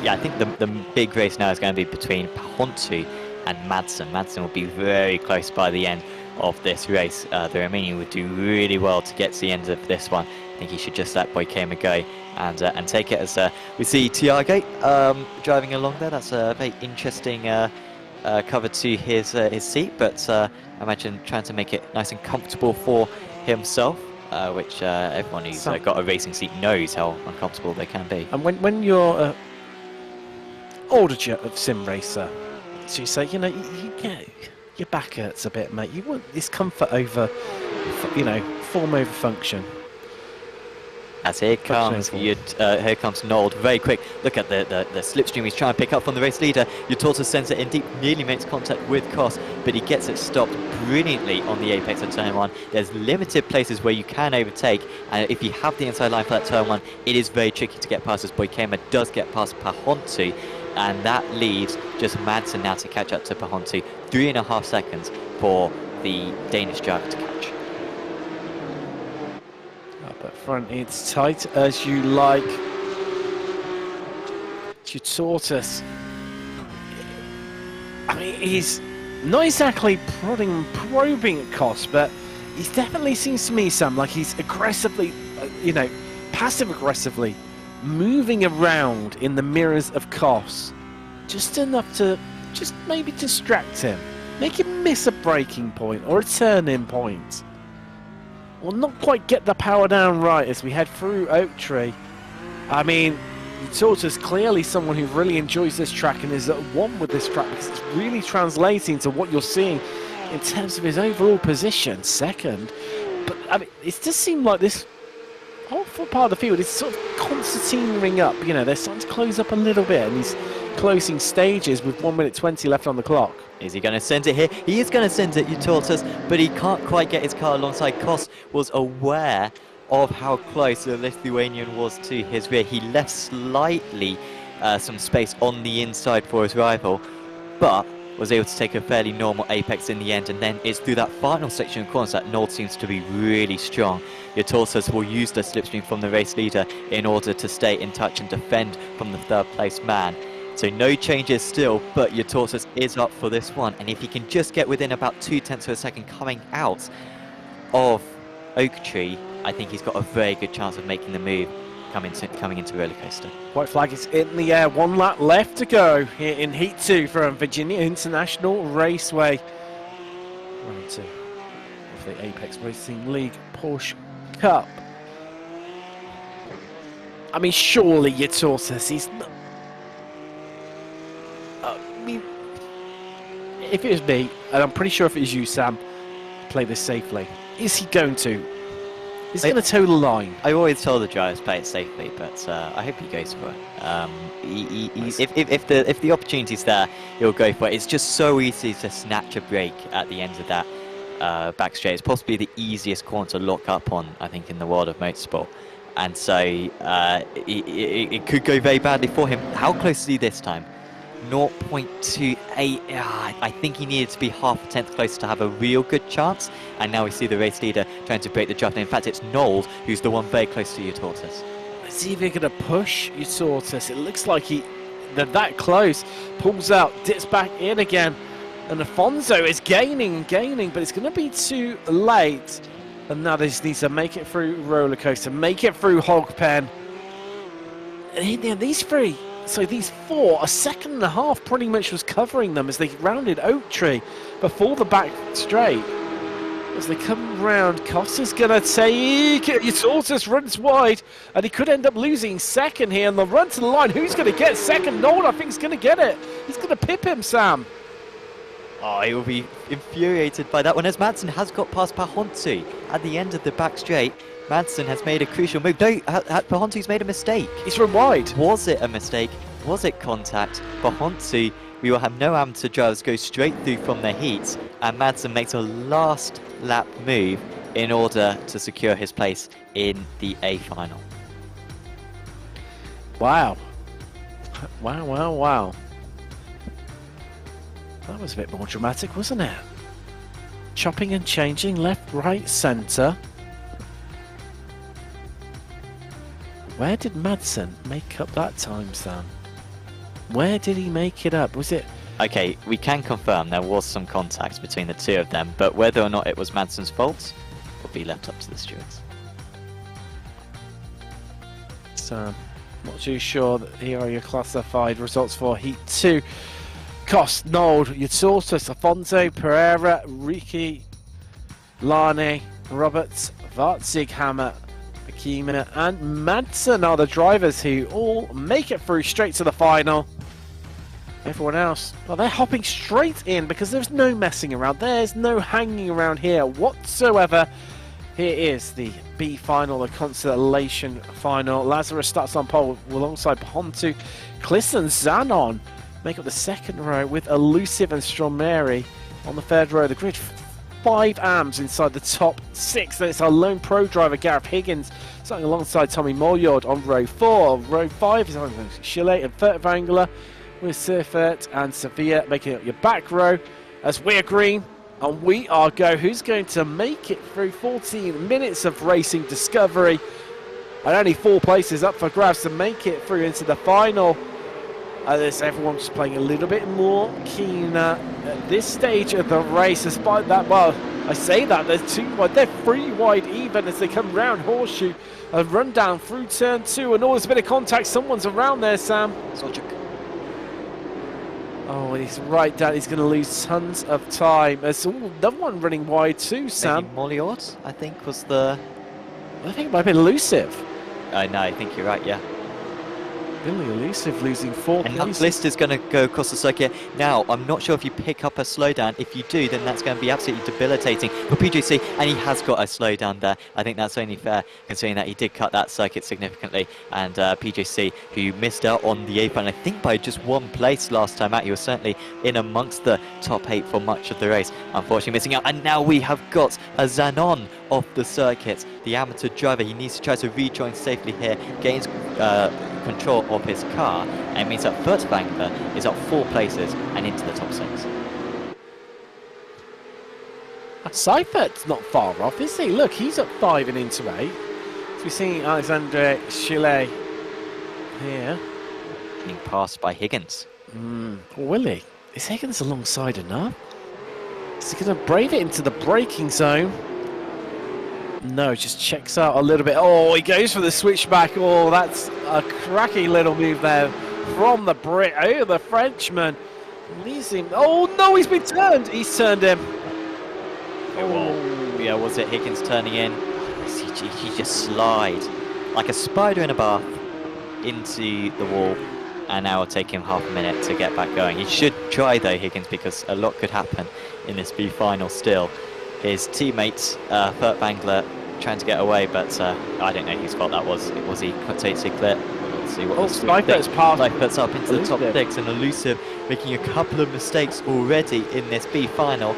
Yeah, I think the big race now is going to be between Pahontu and Madsen. Madsen will be very close by the end of this race. The Romanian would do really well to get to the end of this one. I think he should just let Boykema go and take it, as we see Tiago driving along there. That's a very interesting cover to his seat, but I imagine trying to make it nice and comfortable for himself, which everyone who's got a racing seat knows how uncomfortable they can be. And when you're older of sim racer, so you say, you know, you get your back hurts a bit, mate. You want this comfort over, you know, form over function. As here comes Nold, very quick. Look at the slipstream he's trying to pick up from the race leader. Utorta sends it in deep, nearly makes contact with Koss, but he gets it stopped brilliantly on the apex of turn 1. There's limited places where you can overtake, and if you have the inside line for that turn 1, it is very tricky to get past, as Boykema does get past Pahontu, and that leaves just Madsen now to catch up to Pahontu. 3.5 seconds for the Danish driver to catch. Up front, it's tight as you like. You taught us. I mean, he's not exactly probing at Koss, but he definitely seems to me, Sam, like he's aggressively, you know, passive-aggressively moving around in the mirrors of Koss, just enough to just maybe distract him, make him miss a braking point or a turning point. Will not quite get the power down right as we head through Oak Tree. I mean, Torta's clearly someone who really enjoys this track and is at one with this track, because it's really translating to what you're seeing in terms of his overall position, second. But I mean, it does seem like this whole front part of the field is sort of concertinaing up. You know, they're starting to close up a little bit, and he's closing stages with 1 minute 20 left on the clock. Is he going to send it here? He is going to send it, you taught us, but he can't quite get his car alongside. Kos was aware of how close the Lithuanian was to his rear. He left slightly some space on the inside for his rival, but was able to take a fairly normal apex in the end, and then it's through that final section of corners that Nold seems to be really strong. Yotortas will use the slipstream from the race leader in order to stay in touch and defend from the third place man. So no changes still, but Yotortas is up for this one, and if he can just get within about 0.2 of a second coming out of Oak Tree, I think he's got a very good chance of making the move coming into roller coaster. White flag is in the air. 1 lap left to go here in Heat 2 from Virginia International Raceway. Round 2 of the Apex Racing League Porsche Cup. I mean, surely Yotortas, he's not... I mean, if it was me, and I'm pretty sure if it was you, Sam, play this safely. Is he going to? Is he going to toe the line? I always told the drivers play it safely, but I hope he goes for it. If the opportunity's there, he'll go for it. It's just so easy to snatch a break at the end of that back straight. It's possibly the easiest corner to lock up on, I think, in the world of motorsport. And so it could go very badly for him. How close is he this time? 0.28. I think he needed to be half a tenth closer to have a real good chance, and now we see the race leader trying to break the draft. In fact, it's Nold who's the one very close to Yotortas. Is he even going to push Yotortas? It looks like they're that close. Pulls out, dips back in again, and Afonso is gaining, but it's going to be too late. And now they just need to make it through roller coaster, make it through hog pen. And these three. So these four, a second and a half pretty much was covering them as they rounded Oak Tree before the back straight. As they come round, Costa's going to take it. Yotortas runs wide, and he could end up losing second here. And the run to the line, who's going to get second? Nold, I think, is going to get it. He's going to pip him, Sam. Oh, he will be infuriated by that one, as Madsen has got past Pahontu at the end of the back straight. Madsen has made a crucial move. No, Pahontu's made a mistake. He's run wide. Was it a mistake? Was it contact? Pahontu, we will have no amateur drivers go straight through from their heats, and Madsen makes a last lap move in order to secure his place in the A final. Wow. Wow. That was a bit more dramatic, wasn't it? Chopping and changing, left, right, centre. Where did Madsen make up that time, Sam? Where did he make it up? Was it... Okay, we can confirm there was some contact between the two of them, but whether or not it was Madsen's fault will be left up to the stewards. So, not too sure that here are your classified results for Heat 2. Kost, Nold, Yotortas, Afonso, Pereira, Riki, Lane, Roberts, Vartzighammer, Akima and Madsen are the drivers who all make it through straight to the final. Everyone else, well, they're hopping straight in because there's no messing around. There's no hanging around here whatsoever. Here is the B final, the consolation final. Lazarus starts on pole alongside Pahontu. Kliss and Zanon make up the second row with Elusive and Stromeri on the third row of the grid. 5 AMs inside the top 6. Then it's our lone pro driver, Gareth Higgins, starting alongside Tommy Molyard on row 4. Row 5 is on Chile and Third Angler with Surfert and Sevilla making up your back row as we're green and we are go. Who's going to make it through 14 minutes of racing discovery? And only 4 places up for grabs to make it through into the final. Everyone's just playing a little bit more keener at this stage of the race, despite that, well, I say that, there's 2 wide, they're 3 wide even as they come round Horseshoe, a run down through turn 2, and there's a bit of contact, someone's around there, Sam. Oh, and he's right down, he's going to lose tons of time. There's another one running wide too, Sam. Molyard, I think, was the... I think it might have been Elusive. No, I think you're right, yeah. Really elusive, losing 4 And that places. list is going to go across the circuit. Now, I'm not sure if you pick up a slowdown. If you do, then that's going to be absolutely debilitating for PGC, and he has got a slowdown there. I think that's only fair, considering that he did cut that circuit significantly. And PGC, who missed out on the 8th, and I think by just 1 place last time out, he was certainly in amongst the top 8 for much of the race. Unfortunately missing out, and now we have got a Zanon off the circuit. The amateur driver, he needs to try to rejoin safely here, gains control of his car, and it means that Furtwängler is up 4 places and into the top 6. Seifert's not far off, is he? Look, he's up 5 and into 8. So we're seeing Alexandre Chile here. Being passed by Higgins. Will he? Is Higgins alongside enough? Is he going to brave it into the braking zone? No, just checks out a little bit. Oh, he goes for the switchback. Oh, that's a cracky little move there from the Brit. Oh, the Frenchman leaves him. Oh, no, he's been turned. He's turned him. Oh, yeah, was it Higgins turning in? He just slide like a spider in a bath into the wall, and now it'll take him half a minute to get back going. He should try though, Higgins, because a lot could happen in this B final still. His teammate, Furtwängler, trying to get away, but I don't know whose fault that was. Was he totally clear? Let's see what Seifert's passed. Seifert's up into the top 6, and Elusive making a couple of mistakes already in this B final.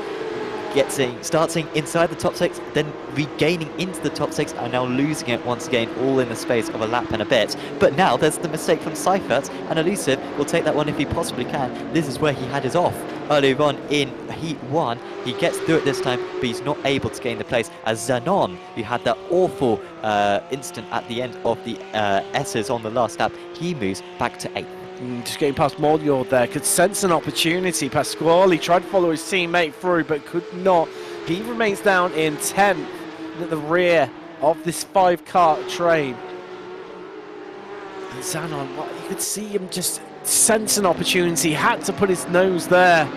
Starting inside the top 6, then regaining into the top 6, and now losing it once again, all in the space of a lap and a bit. But now there's the mistake from Seifert, and Elusive will take that one if he possibly can. This is where he had his off earlier on in Heat 1. He gets through it this time, but he's not able to gain the place, as Zanon, who had that awful instant at the end of the S's on the last lap, he moves back to 8th. Just getting past Molior there, could sense an opportunity. Pasquale tried to follow his teammate through, but could not. He remains down in 10th at the rear of this 5-car train. And Zanon, you could see him just sense an opportunity. He had to put his nose there.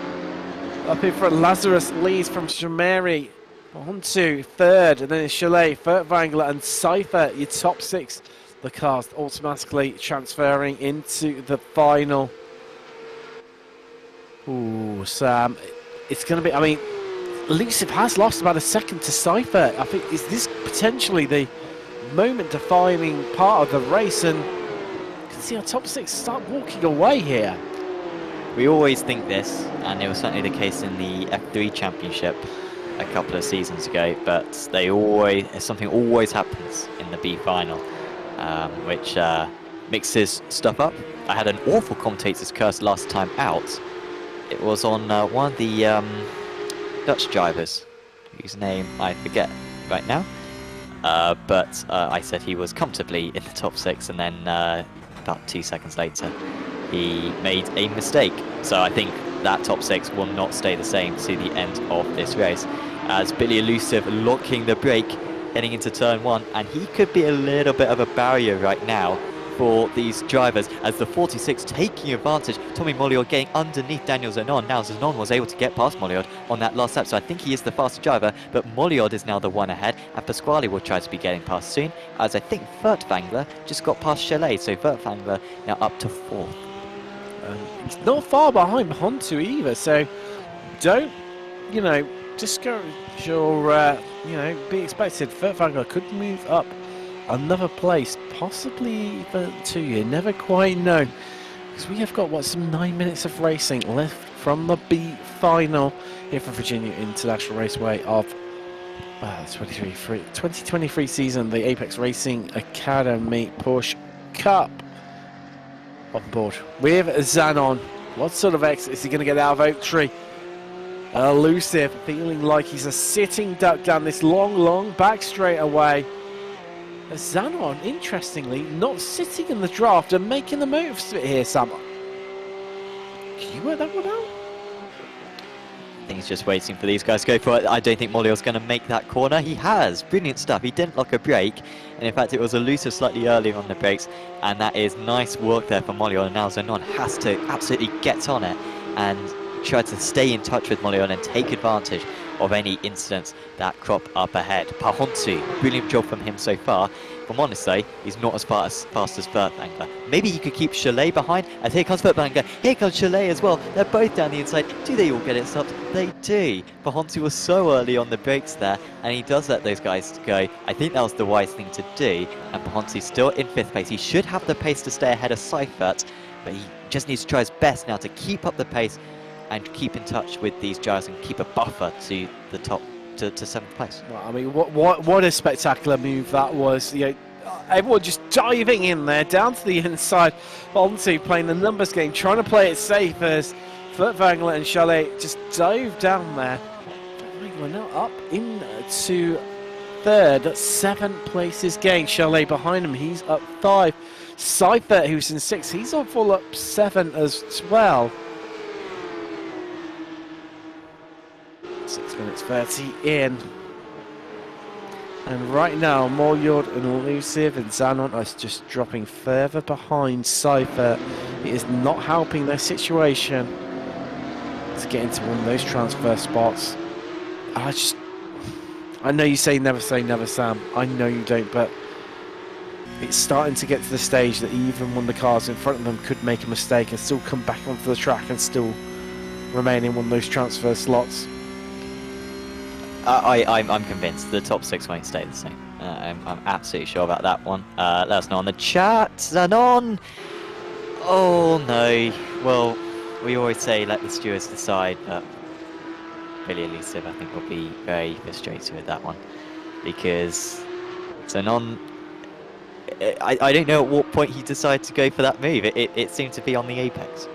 Up in front, Lazarus leads from Shamari on to 3rd, and then it's Chalet, Furtwängler and Seifert, your top 6. The cars automatically transferring into the final. Ooh, Sam, it's going to be, I mean, Elusive has lost about a second to Seifert. I think, is this potentially the moment-defining part of the race? And you can see our top 6 start walking away here. We always think this, and it was certainly the case in the F3 Championship a couple of seasons ago, but something always happens in the B final. Which mixes stuff up. I had an awful commentator's curse last time out. It was on one of the Dutch drivers, whose name I forget right now. But I said he was comfortably in the top 6, and then about 2 seconds later, he made a mistake. So I think that top 6 will not stay the same to the end of this race, as Billy Elusive locking the brake heading into turn 1, and he could be a little bit of a barrier right now for these drivers, as the 46 taking advantage. Tommy Molliard getting underneath Daniel Zanon. Now Zanon was able to get past Molliard on that last lap, so I think he is the faster driver, but Molliard is now the one ahead, and Pasquale will try to be getting past soon, as I think Furtwängler just got past Chalet, so Furtwängler now up to 4th. He's not far behind Hontu either, so don't, discourage or, be expected. Furtwängler could move up another place, possibly even 2. You never quite know, because we have got some 9 minutes of racing left from the B final here for Virginia International Raceway of 2023 season, the Apex Racing Academy Porsche Cup. On board with Zanon. What sort of exit is he going to get out of Oak Tree? Elusive, feeling like he's a sitting duck down this long back straightaway. Zanon, interestingly, not sitting in the draft and making the moves here, Sam. Can you work that one out? I think he's just waiting for these guys to go for it. I don't think Molliard's going to make that corner. He has. Brilliant stuff. He didn't lock a brake. And in fact, it was Elusive slightly earlier on the brakes. And that is nice work there for Molliard. And now Zanon has to absolutely get on it and try to stay in touch with Molliard and take advantage of any incidents that crop up ahead. Pahontu, brilliant job from him so far. If I'm honest though, he's not as fast as Furtwängler. Maybe he could keep Chalet behind, and here comes Furtwängler, here comes Chalet as well. They're both down the inside. Do they all get it stopped? They do. Pahontu was so early on the brakes there, and he does let those guys go. I think that was the wise thing to do, and Pahontu's still in 5th place. He should have the pace to stay ahead of Seifert, but he just needs to try his best now to keep up the pace and keep in touch with these gyros and keep a buffer to the top, to 7th place. Well, I mean, what a spectacular move that was. You know, everyone just diving in there, down to the inside. Pahontu playing the numbers game, trying to play it safe as Furtwängler and Chalet just dove down there. Furtwängler now up into 3rd, that's 7 places gained. Chalet behind him, he's up 5. Seifert, who's in 6th, he's all up 7 as well. 6 minutes 30 in. And right now, Molyod and Elusive and Zanon are just dropping further behind Seifert. It is not helping their situation to get into one of those transfer spots. I know you say never, Sam. I know you don't, but it's starting to get to the stage that even when the cars in front of them could make a mistake and still come back onto the track and still remain in one of those transfer slots. I'm convinced the top 6 won't stay the same. I'm absolutely sure about that one. Let us know on the chat. Zanon! Oh no. Well, we always say let the stewards decide, but Billy Elusive I think will be very frustrated with that one. Because Zanon, I don't know at what point he decided to go for that move. It seemed to be on the apex.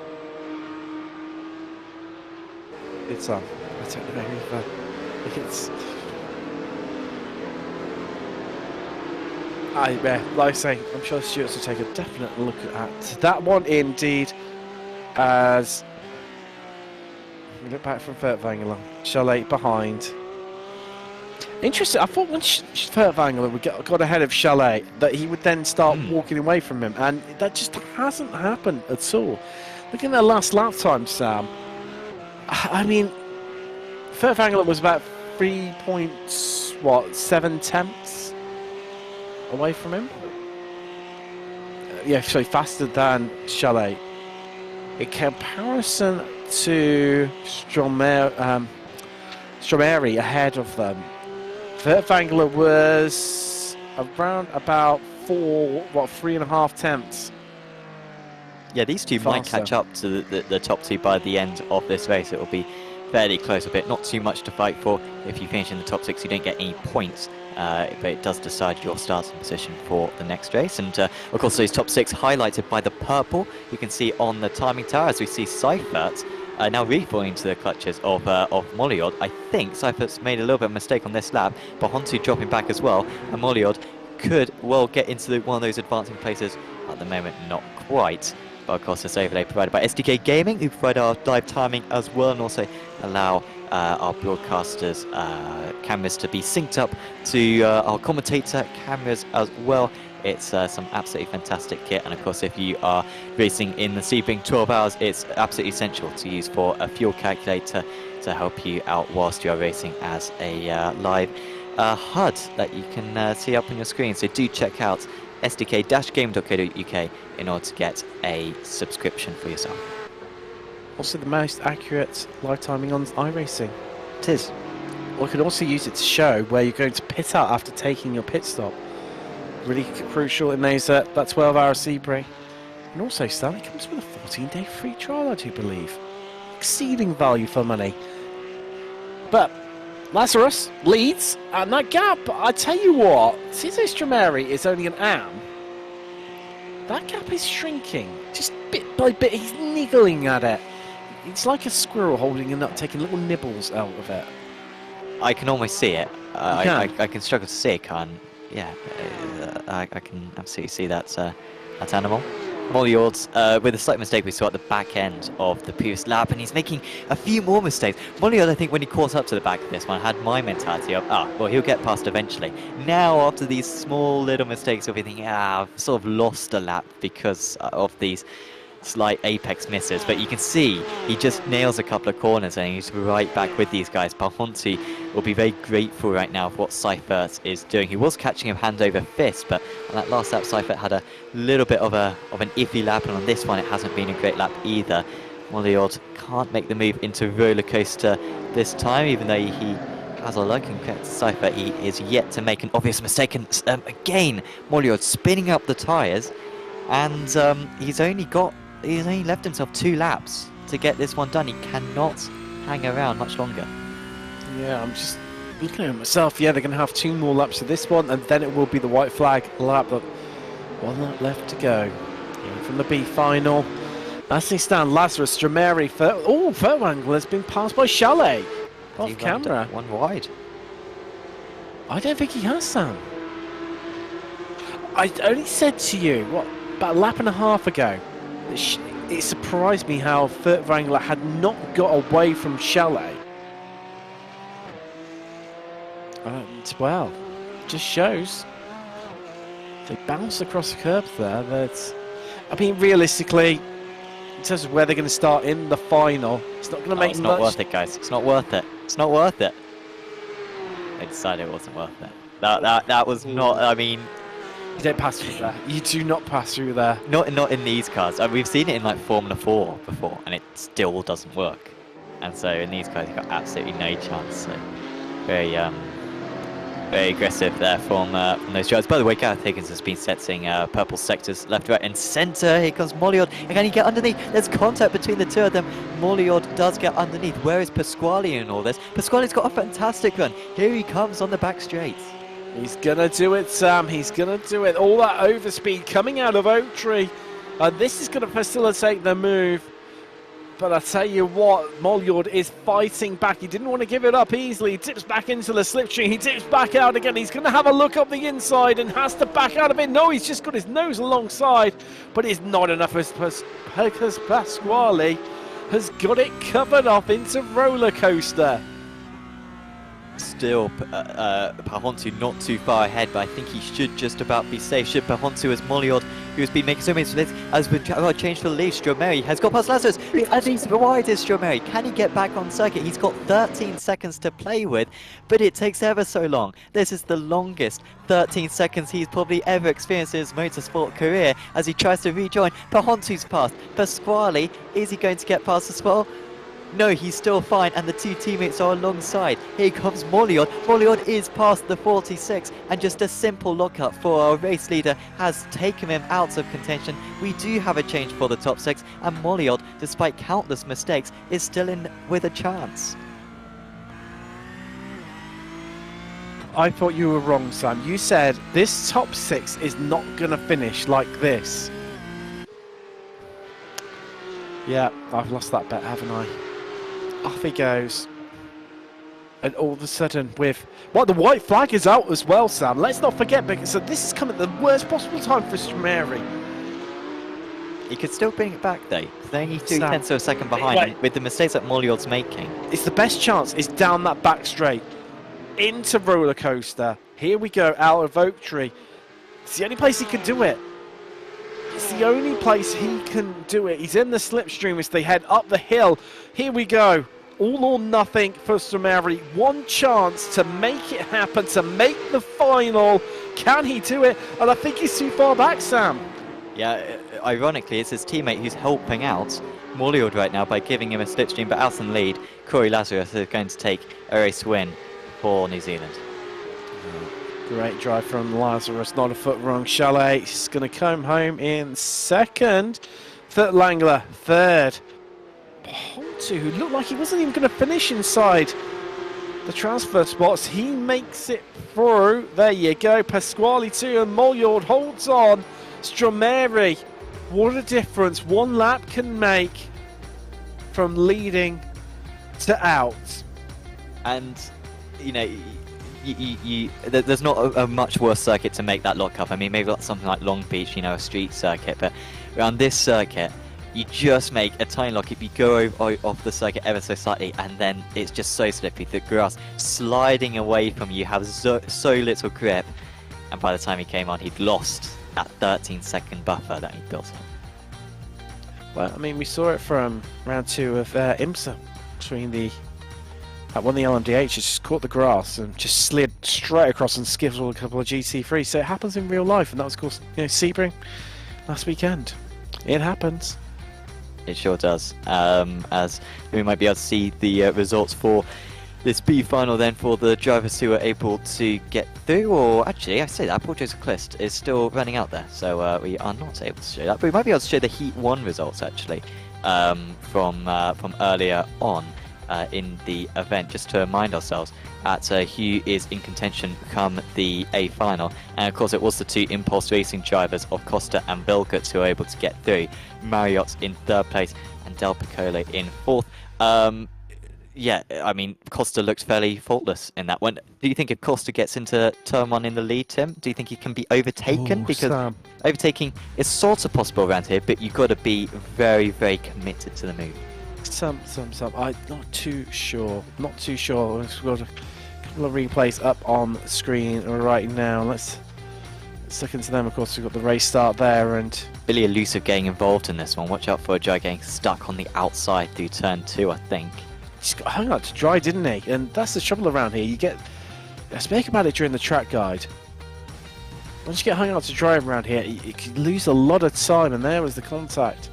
It's I don't know if it's. Like I say, I'm sure the stewards will take a definite look at that one indeed. As we look back from Furtwängler, Chalet behind. Interesting. I thought when Furtwängler got ahead of Chalet that he would then start walking away from him, and that just hasn't happened at all. Look at their last lap time, Sam. I mean, Furtwängler was about 3.7 tenths away from him. Yeah, so faster than Chalet. In comparison to Stromeri ahead of them, Furtwängler was around about 3.5 tenths. Yeah, these two might catch up to the top 2 by the end of this race. It will be fairly close a bit, not too much to fight for. If you finish in the top 6, you don't get any points, but it does decide your starting position for the next race. And of course, those top 6 highlighted by the purple, you can see on the timing tower as we see Seifert now really falling into the clutches of Molyod. I think Seifert's made a little bit of a mistake on this lap, but Pahontu dropping back as well, and Molyod could well get into one of those advancing places. At the moment, not quite. But of course, this overlay provided by SDK Gaming, who provide our live timing as well, and also allow our broadcasters' cameras to be synced up to our commentator cameras as well. It's some absolutely fantastic kit, and of course, if you are racing in the Sebring 12 hours, it's absolutely essential to use for a fuel calculator to help you out whilst you are racing as a live HUD that you can see up on your screen. So do check out sdk-game.co.uk in order to get a subscription for yourself. Also the most accurate live timing on iRacing. It is. Or you can also use it to show where you're going to pit out after taking your pit stop. Really crucial in those that 12-hour Sebring. And also, Stan, it comes with a 14-day free trial, I do believe. Exceeding value for money. But Lazarus leads, and that gap, I tell you what, since Stromeri is only an AM, that gap is shrinking. Just bit by bit, he's niggling at it. It's like a squirrel holding a nut, taking little nibbles out of it. I can almost see it. I can struggle to see it, can't. Yeah, I can absolutely see that animal. Molyod, with a slight mistake we saw at the back end of the previous lap, and he's making a few more mistakes. Molyod, I think, when he caught up to the back of this one, had my mentality of, well, he'll get past eventually. Now, after these small little mistakes, he'll be thinking, I've sort of lost a lap because of these slight apex misses, but you can see he just nails a couple of corners and he's right back with these guys. Pahonti will be very grateful right now for what Seifert is doing. He was catching him hand over fist, but on that last lap Seifert had a little bit of an iffy lap, and on this one it hasn't been a great lap either. Moliord can't make the move into roller coaster this time, even though he has a liking to Seifert. He is yet to make an obvious mistake, and again Moliord spinning up the tyres, and he's only left himself 2 laps to get this one done. He cannot hang around much longer. Yeah, I'm just looking at it myself. Yeah, they're going to have 2 more laps of this one, and then it will be the white flag lap. But 1 lap left to go from the B final. As they stand, Lazarus, Stromeri, Furtwängler has been passed by Chalet. Off camera. One wide. I don't think he has, Sam. I only said to you, about a lap and a half ago, it surprised me how Furtwängler had not got away from Chalet. And, well, just shows they bounced across the curb there. But, I mean, realistically, in terms of where they're going to start in the final, it's not going to make much. It's not worth it, guys. It's not worth it. It's not worth it. They decided it wasn't worth it. That was not. I mean, you don't pass through there. You do not pass through there. Not in these cars. We've seen it in like Formula 4 before, and it still doesn't work. And so in these cars, you've got absolutely no chance. So very aggressive there from those drivers. By the way, Gareth Higgins has been setting purple sectors left, right and centre. Here comes Moliord. And can he get underneath? There's contact between the two of them. Moliord does get underneath. Where is Pasquale in all this? Pasquale's got a fantastic run. Here he comes on the back straight. He's going to do it, Sam. He's going to do it. All that overspeed coming out of Oak Tree. This is going to facilitate the move. But I tell you what, Moliord is fighting back. He didn't want to give it up easily. He dips back into the slipstream. He dips back out again. He's going to have a look up the inside and has to back out of it. No, he's just got his nose alongside. But it's not enough as Pasquale has got it covered off into roller coaster. Still, Pahontu not too far ahead, but I think he should just about be safe. Should Pahontu, as Moliord, who has been making so many mistakes, has been changed for the lead. Stromeri has got past Lazarus, and he's wide as Stromeri. Can he get back on circuit? He's got 13 seconds to play with, but it takes ever so long. This is the longest 13 seconds he's probably ever experienced in his motorsport career as he tries to rejoin. Pahontu's passed. Pasquale, is he going to get past as well? No, he's still fine, and the 2 teammates are alongside. Here comes Moliord. Moliord is past the 46, and just a simple lockup for our race leader has taken him out of contention. We do have a change for the top 6, and Moliord, despite countless mistakes, is still in with a chance. I thought you were wrong, Sam. You said this top 6 is not going to finish like this. Yeah, I've lost that bet, haven't I? Off he goes. And all of a sudden with... Well, the white flag is out as well, Sam. Let's not forget, because so this is coming at the worst possible time for Stromeri. He could still bring it back, though. They're only 2/10 of a second behind, and with the mistakes that Moliord's making. It's the best chance. It's down that back straight. Into roller coaster. Here we go, out of Oak Tree. It's the only place he can do it. It's the only place he can do it. He's in the slipstream as they head up the hill. Here we go. All or nothing for Stromeri. One chance to make it happen, to make the final. Can he do it? And I think he's too far back, Sam. Yeah, ironically, it's his teammate who's helping out Moliord right now by giving him a slipstream, but out in the lead, Corey Lazarus is going to take a race win for New Zealand. Great drive from Lazarus, not a foot wrong. Chalet is going to come home in second. Furtwängler third. Pahontu, who looked like he wasn't even going to finish inside the transfer spots, he makes it through. There you go. Pasquale too, and Moliord holds on. Stromeri, what a difference 1 lap can make from leading to out. And, you know, there's not a much worse circuit to make that lockup. I mean, maybe like something like Long Beach, you know, a street circuit, but around this circuit, you just make a tiny lockup. You go off the circuit ever so slightly, and then it's just so slippery. The grass sliding away from you, you have so little grip, and by the time he came on, he'd lost that 13-second buffer that he built up. Well, I mean, we saw it from round 2 of IMSA between the one of the LMDH just caught the grass and just slid straight across and skiffled a couple of GT3. So it happens in real life, and that was, of course, Sebring last weekend. It happens. It sure does. As we might be able to see the results for this B final then for the drivers who are able to get through, or actually I say that Paul Joseph Clist is still running out there, so we are not able to show that, but we might be able to show the Heat 1 results actually from earlier on in the event, just to remind ourselves that who is in contention come the A final, and of course it was the 2 Impulse Racing drivers of Costa and Vilkert who were able to get through. Marriott in 3rd place and Del Piccolo in 4th. Yeah, I mean, Costa looked fairly faultless in that one. Do you think if Costa gets into turn 1 in the lead, Tim, do you think he can be overtaken? Ooh, because Sam. overtaking is sort of possible around here, but you've got to be very, very committed to the move. Some. I'm not too sure. Not too sure. We've got a couple of replays up on screen right now. Let's look into them. Of course, we've got the race start there, and Really elusive getting involved in this one. Watch out for a guy getting stuck on the outside through turn 2, I think. just got hung out to dry, didn't he? And that's the trouble around here. You get. I spoke about it during the track guide. Once you get hung out to dry around here, you could lose a lot of time, and there was the contact.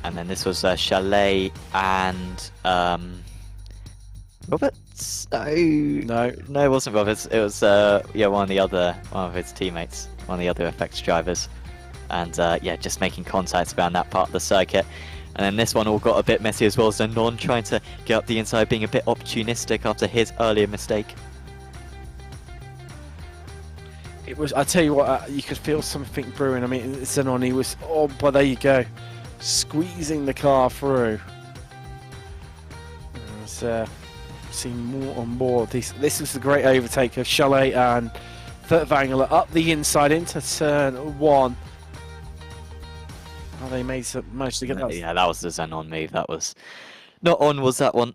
And then this was Chalet and Roberts. No, it wasn't Roberts. It was yeah, one of his teammates, one of the other FX drivers, and yeah, just making contacts around that part of the circuit. And then this one all got a bit messy as well. Zanon trying to get up the inside, being a bit opportunistic after his earlier mistake. It was. I tell you what, you could feel something brewing. I mean, Zanon, he was. Oh, but there you go. Squeezing the car through. Seeing more and more. This was the great overtake of Chalet and Vangler up the inside into turn 1. Oh, they managed to get that. Yeah, that was the Zenon move. That was not on, was that one?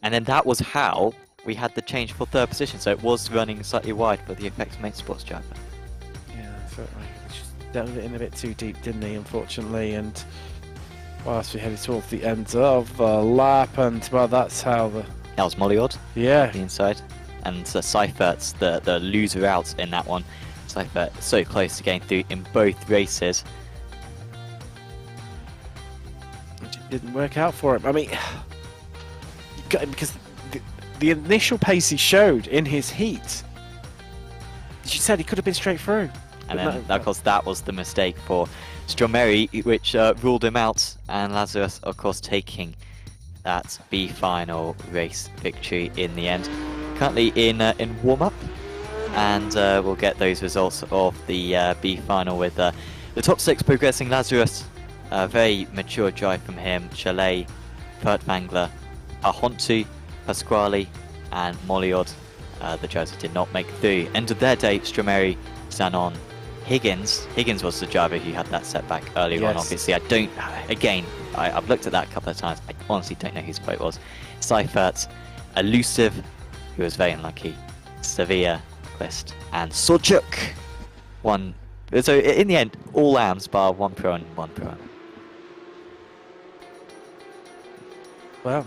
And then that was how we had the change for 3rd position. So it was running slightly wide for the FX Motorsports driver. Yeah, I felt like he just delved it in a bit too deep, didn't he, unfortunately? And whilst we headed towards the end of the lap, and well, that's how the... That was Molliord, yeah, the inside. And Seifert's the loser out in that one. Seifert so close to getting through in both races. It didn't work out for him. I mean, because the initial pace he showed in his heat, as you said, he could have been straight through. And then, of course, that was the mistake for Stromeri, which ruled him out. And Lazarus, of course, taking that B final race victory in the end. Currently in warm-up. And we'll get those results of the B final with the top 6 progressing. Lazarus, a very mature drive from him. Chalet, Furtvangler, Hontu, Pasquale, and Molliord. The drivers who did not make through. End of their day, Stromeri, Zanon, Higgins. Higgins was the driver who had that setback earlier on. Obviously, I've looked at that a couple of times. I honestly don't know whose fault it was. Seifert, Elusive, who was very unlucky. Sevilla, and Sojuk won. So in the end, all AMs bar 1 pro and 1 pro. Well,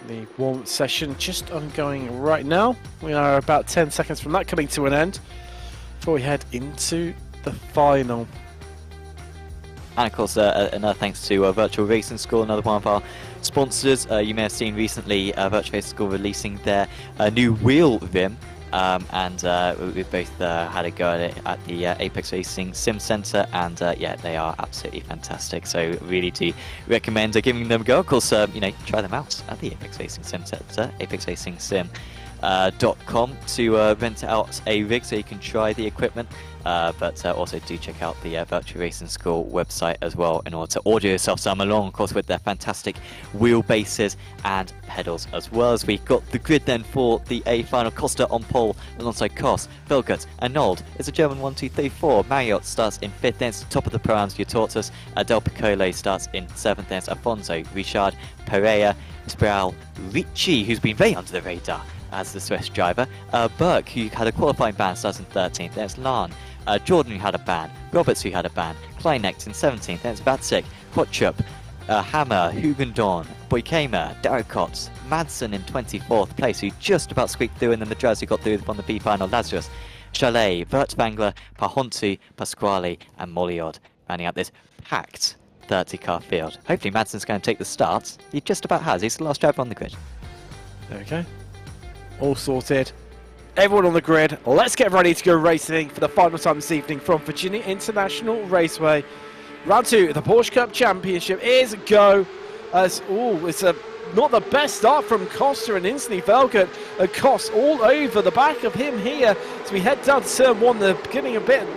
the warm session just ongoing right now. We are about 10 seconds from that coming to an end before we head into the final. And of course, another thanks to Virtual Racing School, another one of our sponsors. You may have seen recently Virtual Racing School releasing their new wheel VIM. And we both had a go at it at the Apex Racing Sim Centre, and yeah, they are absolutely fantastic. So really do recommend giving them a go. Of course, try them out at the Apex Racing Sim Centre, apexracingsim.com to rent out a rig so you can try the equipment. But also do check out the Virtual Racing School website as well in order to order yourself some along, of course, with their fantastic wheelbases and pedals, as well as we've got the grid then for the A final. Costa on pole alongside Kos, Vilkert and Nold. It's a German 1, 2, 3, 4. Marriott starts in 5th, then top of the pro-ams, you taught us. Del Piccolo starts in 7th, then Afonso, Richard, Pereira, Sproul, Ricci, who's been very under the radar. as the Swiss driver. Burke, who had a qualifying ban, starts in 13th. There's Lahn. Jordan, who had a ban. Roberts, who had a ban. Kleinecht in 17th. There's Vatsik. Kotchup. Hammer, Hugendorn, Boykema, Darikotz, Madsen in 24th place, who just about squeaked through, and then the drivers who got through on the B final, Lazarus, Chalet, Vertvangler, Pahontu, Pasquale, and Moliod, rounding out this packed 30-car field. Hopefully Madsen's going to take the start. He just about has. He's the last driver on the grid. There we go. All sorted. Everyone on the grid. Let's get ready to go racing for the final time this evening from Virginia International Raceway. Round 2 of the Porsche Cup Championship is go. As it's not the best start from Costa, and instantly Velgert and Koss all over the back of him here. So we head down to turn 1. They're getting a bit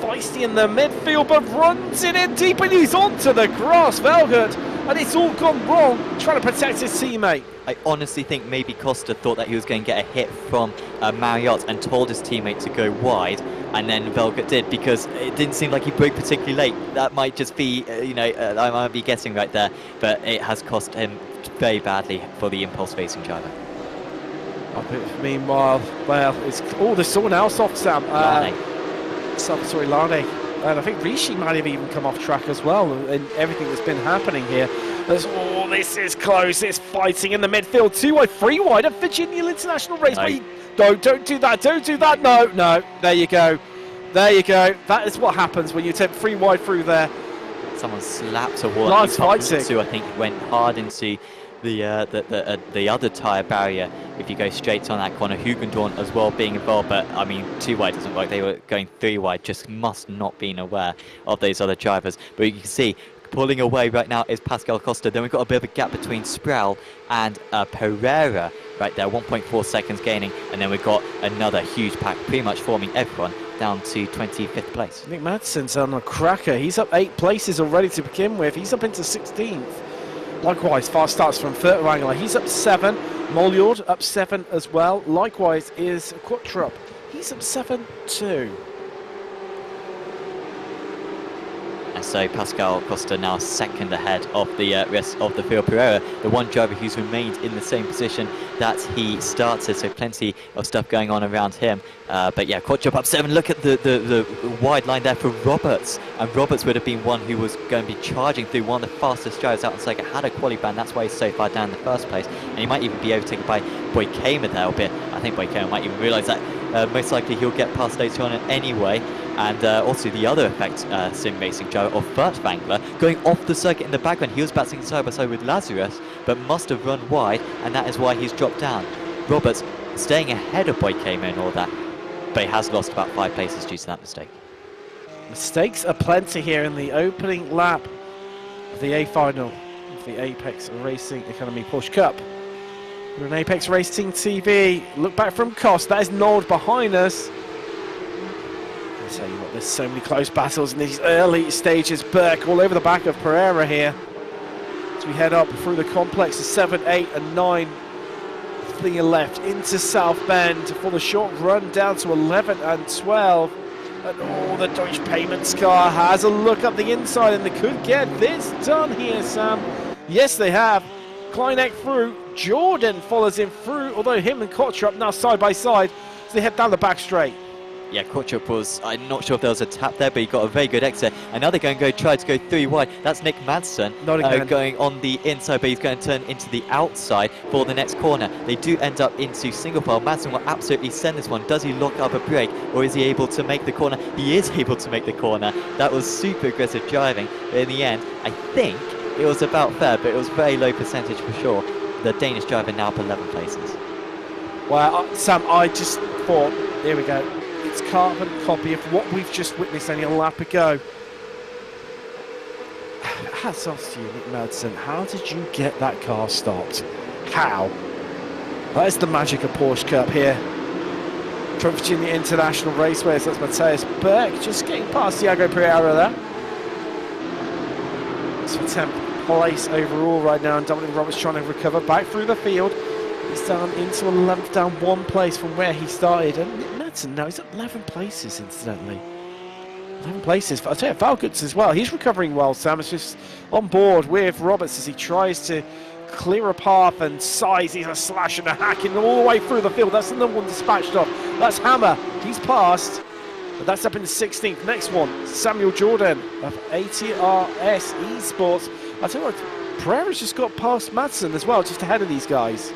feisty in the midfield, but runs it in deep, and he's onto the grass, Velgert, and it's all gone wrong, trying to protect his teammate. I honestly think maybe Costa thought that he was going to get a hit from Marriott and told his teammate to go wide, and then Velgert did, because it didn't seem like he broke particularly late. That might just be, I might be guessing right there, but it has cost him very badly for the impulse racing driver. Meanwhile, well, there's someone else off, Sam. Salvatore Lane. And I think Rishi might have even come off track as well, and everything that's been happening here. This is close. It's fighting in the midfield. 2 wide, 3 wide at Virginia International Raceway. No, don't do that. Don't do that. No. There you go. There you go. That is what happens when you attempt 3 wide through there. Someone slapped a wall. Nice fighting. I think he went hard into the other tyre barrier. If you go straight on that corner, Hugendorn as well being involved, but I mean 2 wide doesn't work. They were going 3 wide, just must not been aware of those other drivers. But you can see pulling away right now is Pascal Costa. Then we've got a bit of a gap between Sproul and Pereira right there, 1.4 seconds gaining, and then we've got another huge pack pretty much forming everyone down to 25th place. Nick Madsen's on a cracker. He's up 8 places already to begin with. He's up into 16th. Likewise, fast starts from Vertvangler. He's up 7. Moliord up 7 as well. Likewise is Quattrup. He's up 7 too. And so Pascal Costa now second ahead of the rest of the field. Pereira, the one driver who's remained in the same position that he started, so plenty of stuff going on around him. But yeah, Quattrup up 7. Look at the wide line there for Roberts, and Roberts would have been one who was going to be charging through, one of the fastest drivers out on circuit, had a quali ban, that's why he's so far down in the first place, and he might even be overtaken by Boykema there a bit. I think Boykema might even realise that most likely he'll get past later on anyway. And also the other effect, sim racing driver of Vertvangler going off the circuit in the background. He was battling side by side with Lazarus, but must have run wide, and that is why he's dropped down. Roberts staying ahead of Boykema and all that, but he has lost about 5 places due to that mistake. Mistakes are plenty here in the opening lap of the A final of the Apex Racing Academy Porsche Cup. We're on Apex Racing TV. Look back from Koss. That is Nord behind us. I tell you what, there's so many close battles in these early stages. Burke all over the back of Pereira here. As we head up through the complex to 7, 8 and 9. Flinging left into South Bend for the short run down to 11 and 12. And the Deutsche Payments car has a look up the inside, and they could get this done here, Sam. Yes, they have. Kleinecht through. Jordan follows him through, although him and Kotchup now side by side, so they head down the back straight. Yeah, Kotchup was, I'm not sure if there was a tap there, but he got a very good exit. And now they're going to try to go 3 wide. That's Nick Madsen going on the inside, but he's going to turn into the outside for the next corner. They do end up into single file. Madsen will absolutely send this one. Does he lock up a break, or is he able to make the corner? He is able to make the corner. That was super aggressive driving. But in the end, I think it was about fair, but it was very low percentage for sure. The Danish driver now up 11 places. Well, Sam, I just thought, here we go. It's carbon copy of what we've just witnessed only a lap ago. Hats off to you, Nick Madsen. How did you get that car stopped? How? That is the magic of Porsche Cup here. From Virginia International Raceway, so that's Matthias Burke just getting past Thiago Pereira there. It's for 10th place overall right now, and Dominic Roberts trying to recover back through the field. He's down into 11th, down 1 place from where he started, and Nick Madsen now he's up 11 places incidentally. 11 places. I'll tell you, Valguts as well. He's recovering well, Sam. It's just on board with Roberts as he tries to clear a path and size. He's a slash and a hacking all the way through the field. That's another one dispatched off. That's Hammer. He's passed. But that's up in the 16th. Next one, Samuel Jordan of ARS Esports. I tell you what, Pereira's just got past Madsen as well, just ahead of these guys.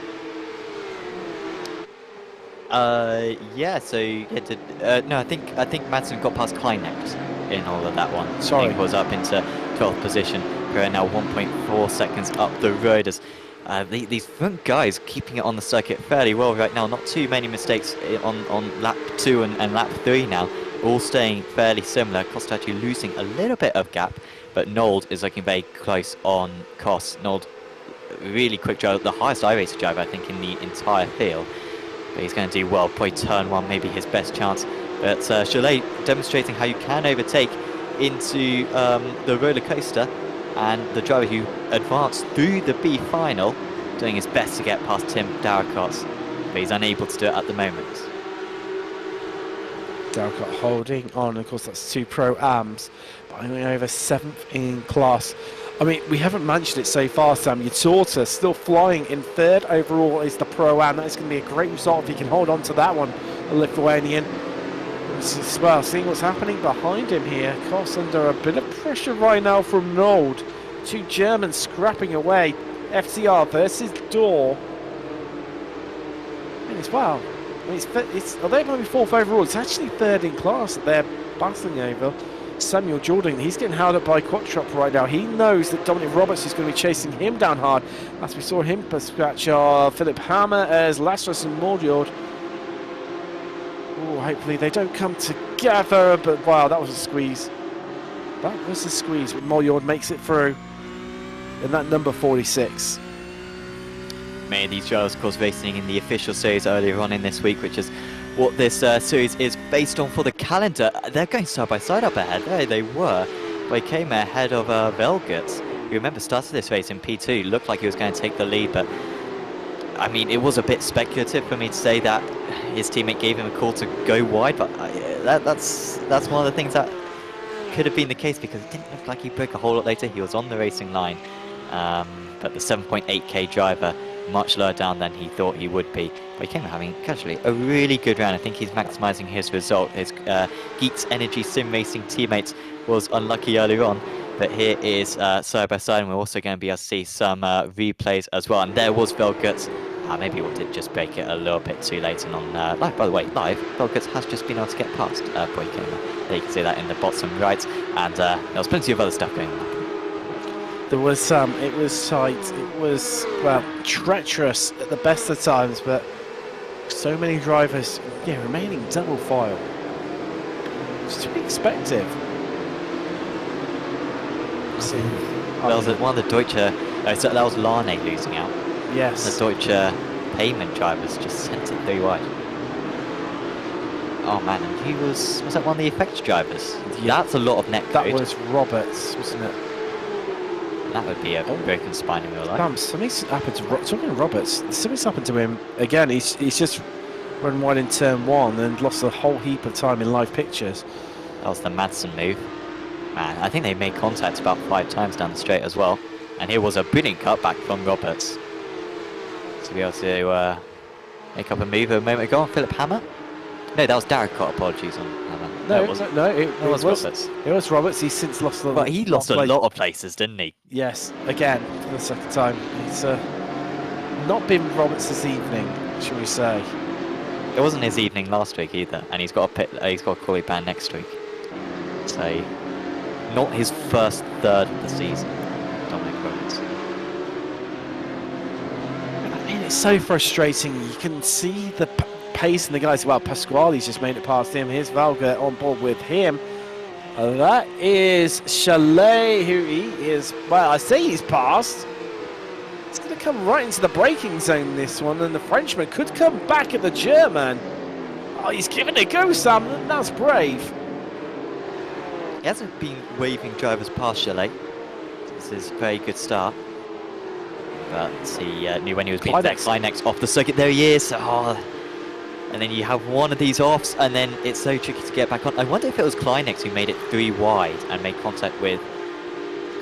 Yeah. So yeah, no, I think Madsen got past Kleinecht in all of that one. Sorry, I think was up into 12th position. Pereira now 1.4 seconds up the road as these front guys keeping it on the circuit fairly well right now. Not too many mistakes on lap 2 and lap 3 now. All staying fairly similar. Costa actually losing a little bit of gap, but Nold is looking very close on Kos. Nold, really quick driver, the highest iRacing driver I think in the entire field. But he's going to do well. Probably turn 1, maybe his best chance. But Chalet demonstrating how you can overtake into the roller coaster, and the driver who advanced through the B final, doing his best to get past Tim Daracot, but he's unable to do it at the moment. Daracot holding on, of course that's 2 Pro-Ams, but only over 7th in class. I mean, we haven't mentioned it so far, Sam. Utorta still flying in 3rd overall is the Pro-Am. That is going to be a great result if he can hold on to that one, a Lithuanian. As well, seeing what's happening behind him here. Kos under a bit of pressure right now from Nold. 2 Germans scrapping away. FTR versus Door. And as well, I mean, although it might be 4th overall, it's actually 3rd in class that they're battling over. Samuel Jordan, he's getting held up by Quattrop right now. He knows that Dominic Roberts is going to be chasing him down hard, as we saw him scratch Philip Hammer as Lazarus and Mordiord. Oh, hopefully they don't come together, but wow, that was a squeeze. That was a squeeze, but Mordiord makes it through in that number 46. Many of these drivers, of course, racing in the official series earlier on in this week, which is what this series is based on for the calendar. They're going side by side up ahead. There they were. They came ahead of Velgut, who, remember, started this race in P2. Looked like he was going to take the lead, but I mean, it was a bit speculative for me to say that his teammate gave him a call to go wide, but that's one of the things that could have been the case, because it didn't look like he broke a whole lot later. He was on the racing line, but the 7.8k driver much lower down than he thought he would be. But he came out having casually a really good round. I think he's maximising his result. His Geeks Energy Sim Racing teammate was unlucky earlier on, but here is side by side, and we're also going to be able to see some replays as well. And there was Velgut. Maybe we did just break it a little bit too late. And on live, by the way, live, Velgut has just been able to get past Boykema. There you can see that in the bottom right, and there was plenty of other stuff going on. There was it was tight, it was, well, treacherous at the best of times, but so many drivers, yeah, remaining double file. It's to be expected. That was one of the Deutsche, so that was Larne losing out. Yes. The Deutsche payment drivers just sent it very wide. Oh man, and he was that one of the effects drivers? Yeah. That's a lot of net code. That was Roberts, wasn't it? That would be a broken spine in real life. Damn, something's happened to talking to Roberts. Something's happened to him again. He's just run wide in turn 1 and lost a whole heap of time in live pictures. That was the Madsen move. Man, I think they made contact about 5 times down the straight as well. And here was a brilliant cutback from Roberts to be able to make up a move a moment ago on Philip Hammer. No, that was Daracot, apologies on Hammer. No, it was Roberts. It was Roberts. He's since lost a lot. Well, he lost a lot of places, didn't he? Yes, again, for the second time. It's not been Roberts' evening, shall we say. It wasn't his evening last week either, and he's got a Corby ban next week. So, not his first third of the season, Dominic Roberts. I mean, it's so frustrating. You can see the pace and the guys. Well, Pasquale's just made it past him. Here's Valga on board with him. That is Chalet, who he is. Well, I say he's passed. It's going to come right into the braking zone, this one, and the Frenchman could come back at the German. Oh, he's giving it a go, Sam. That's brave. He hasn't been waving drivers past Chalet. This is a very good start. But he knew when he was being next off the circuit. There he is. Oh. And then you have one of these offs, and then it's so tricky to get back on. I wonder if it was Kleinex who made it 3 wide and made contact with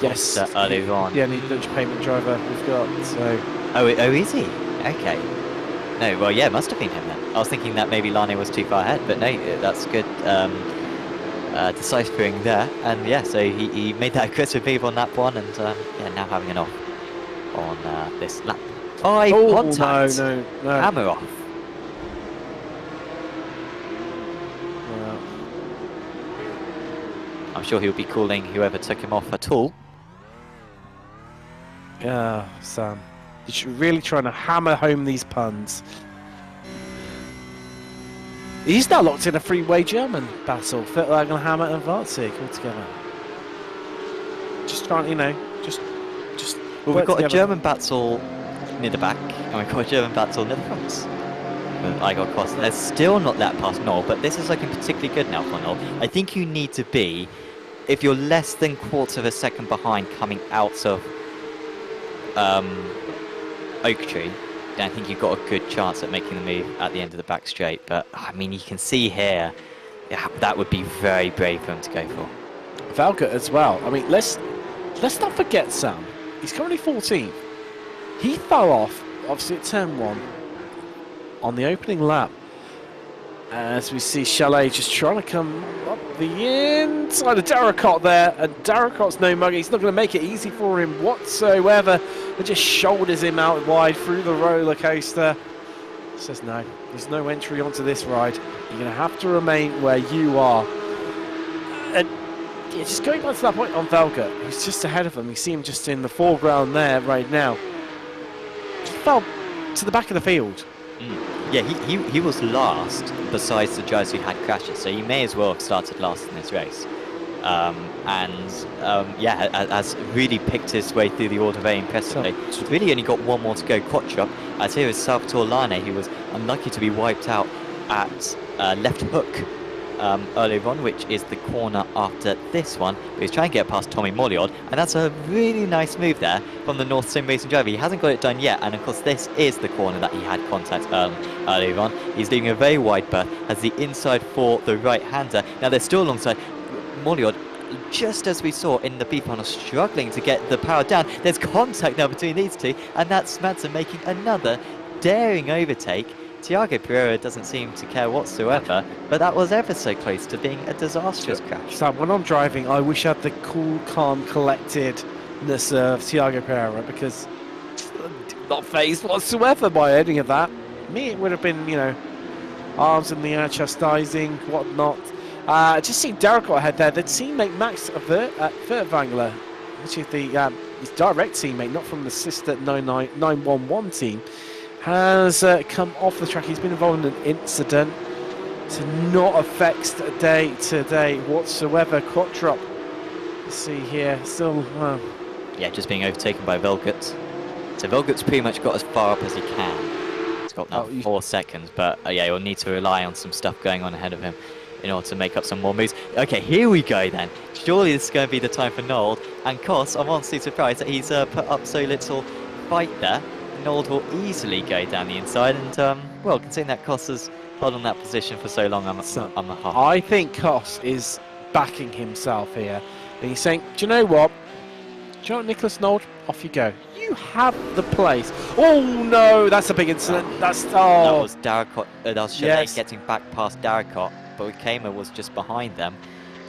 Yes. earlier on. The only Dutch payment driver we've got. So. Oh, is he? Okay. No, well, yeah, it must have been him then. I was thinking that maybe Lane was too far ahead, but no, that's good deciphering there. And yeah, so he made that aggressive move on that one, and yeah, now having an off on this lap. Oh, contact! No. Hammer off. Well. I'm sure he'll be calling whoever took him off at all. Yeah, Sam. You're really trying to hammer home these puns. He's now locked in a three-way German battle. Fitwagen, Hammer and Varzig all together. Just trying, you know, just. Well, we've got a German battle near the back, and we've got a German battle near the front. I got cross. They're still not that past Noel, but this is looking particularly good now for Noel. I think you need to be, if you're less than quarter of a second behind coming out of Oak Tree, then I think you've got a good chance at making the move at the end of the back straight. But I mean, you can see here, yeah, that would be very brave for him to go for. Valga as well. I mean, let's not forget Sam. He's currently 14th. He fell off, obviously at turn 1, on the opening lap. As we see Chalet just trying to come up the inside of Darracott there, and Darracott's no mug. He's not going to make it easy for him whatsoever. It just shoulders him out wide through the roller coaster. Says no, there's no entry onto this ride. You're going to have to remain where you are. And yeah, just going back to that point on Velga, who's just ahead of him. You see him just in the foreground there right now. Just fell to the back of the field. Yeah, he was last besides the drivers who had crashes, so he may as well have started last in this race. Yeah, has really picked his way through the order very impressively. So really only got one more to go, Quattrop, as here is Salvatore Lane, who was unlucky to be wiped out at left hook earlier on, which is the corner after this one. But he's trying to get past Tommy Molliard, and that's a really nice move there from the North Sim Racing driver. He hasn't got it done yet, and of course this is the corner that he had contact earlier on. He's leaving a very wide berth, has the inside for the right-hander. Now they're still alongside Molliard, just as we saw in the B final, struggling to get the power down. There's contact now between these two, and that's Madsen making another daring overtake. Thiago Pereira doesn't seem to care whatsoever, but that was ever so close to being a disastrous crash. Sam, when I'm driving, I wish I had the cool, calm, collectedness of Thiago Pereira, because I'm not fazed whatsoever by any of that. Me, it would have been, you know, arms in the air, chastising, whatnot. Just seeing Darracott ahead there. The teammate Max Vertwangler, which is his direct teammate, not from the sister 911 team, has come off the track. He's been involved in an incident to not affect day to day whatsoever. Quattrop, let's see here, still. Yeah, just being overtaken by Velgut. So Velgut's pretty much got as far up as he can. He's got now 4 seconds, but yeah, he'll need to rely on some stuff going on ahead of him in order to make up some more moves. Okay, here we go then. Surely this is going to be the time for Nold. And Kos, I'm honestly surprised that he's put up so little fight there. Nold will easily go down the inside, and well, considering that Kos has held on that position for so long, I'm a half. I think Kos is backing himself here, and he's saying, do you know what? Nicholas Nold, off you go. You have the place. Oh no, that's a big incident. That was Darracott. That was Chalet getting back past Darracott. Boykema was just behind them,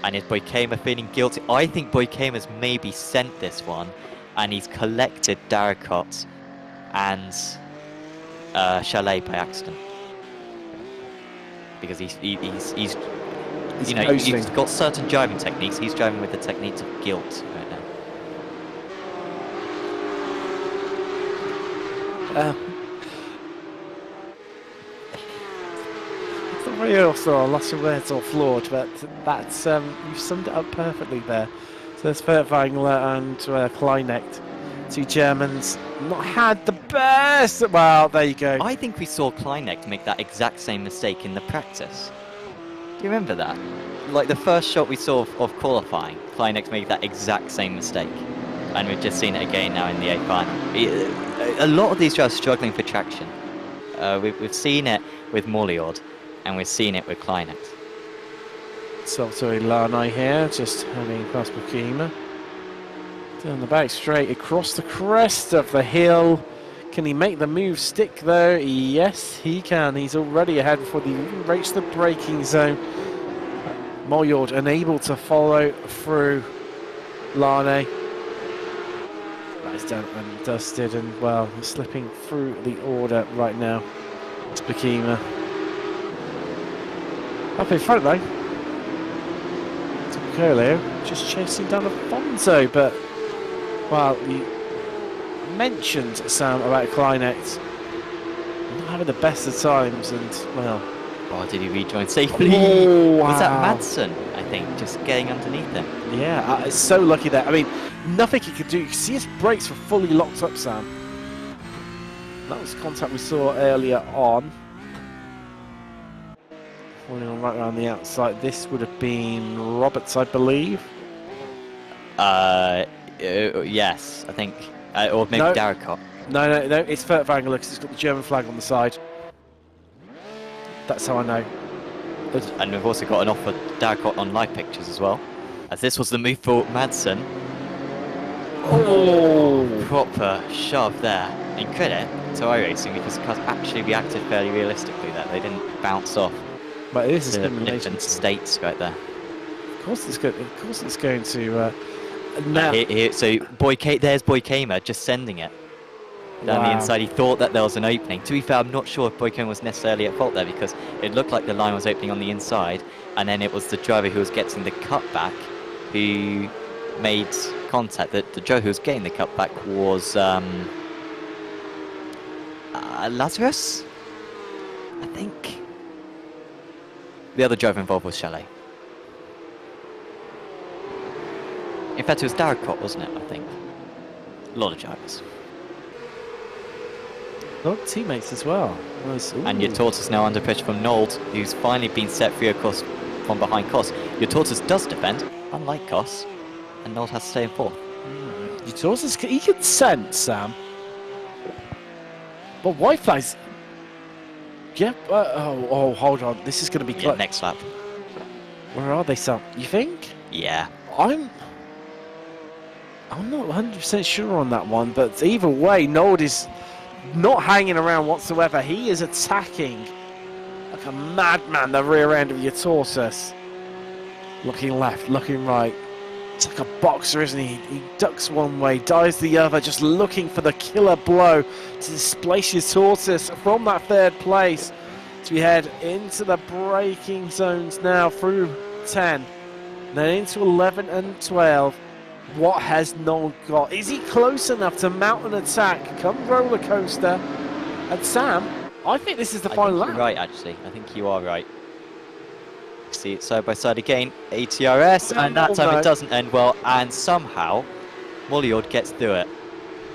and is Boykema feeling guilty? I think Boykema's maybe sent this one, and he's collected Darracott and Chalet by accident, because he's you know, he's got certain driving techniques. He's driving with the techniques of guilt right now. Also, lots of words or flawed, but that's you've summed it up perfectly there. So there's Vertwangler and Kleinecht, two Germans, not had the best. Well, there you go. I think we saw Kleinecht make that exact same mistake in the practice. Do you remember that? Like the first shot we saw of qualifying, Kleinecht made that exact same mistake, and we've just seen it again now in the A final. A lot of these drivers struggling for traction. We've seen it with Molliard, and we've seen it with Kleinecht. So Lana here, just heading past Boykema. Down the back straight, across the crest of the hill. Can he make the move stick though? Yes, he can. He's already ahead before he even reached the braking zone. Moyord unable to follow through Lane. That's done and dusted, and well, slipping through the order right now. It's Bakima. Up in front though. Piccolo just chasing down Alfonso, but well, you mentioned, Sam, about Kleinex not having the best of times, and well. Oh, did he rejoin safely? Oh, wow. Was that Madsen, I think, just getting underneath him? Yeah, it's so lucky there. I mean, nothing he could do. You can see his brakes were fully locked up, Sam. That was contact we saw earlier on. Falling on right around the outside. This would have been Roberts, I believe. Yes, I think. Or maybe No. Darricott. No, it's Fert Wangler because it's got the German flag on the side. That's how I know. And we've also got an offer Darricott on live pictures as well. As this was the move for Madsen. Oh! Proper shove there. In credit to iRacing because the cars actually reacted fairly realistically there. They didn't bounce off. But this is The elimination. different states right there. Of course it's good. Of course it's going to. Now. So there's Boykamer just sending it down the inside. He thought that there was an opening. To be fair, I'm not sure if Boykamer was necessarily at fault there because it looked like the line was opening on the inside, and then it was the driver who was getting the cutback who made contact. The driver who was getting the cutback was Lazarus, I think. The other driver involved was Chalet. In fact, it was Darricott, wasn't it, I think? A lot of drivers. A lot of teammates as well. And your Tortoise now under pressure from Nold, who's finally been set free, of course, from behind Kos. Your Tortoise does defend, unlike Kos, and Nold has to stay in fourth. Your Tortoise, he can sense, Sam. But white flags. Yep. Oh, hold on. This is going to be Yeah, next lap. Where are they, Sam? You think? Yeah. I'm not 100% sure on that one, but either way, Nord is not hanging around whatsoever. He is attacking like a madman the rear end of your Tortoise. Looking left, looking right. It's like a boxer, isn't he? He ducks one way, dives the other, just looking for the killer blow to displace your Tortoise from that third place. So we head into the braking zones now through 10, then into 11 and 12. What has Noel got? Is he close enough to mount an attack? Come roller coaster. And Sam, I think this is the final lap. You're right, actually. I think you are right. See it side by side again. ATRS, and that time it doesn't end well. And somehow, Molliord gets through it.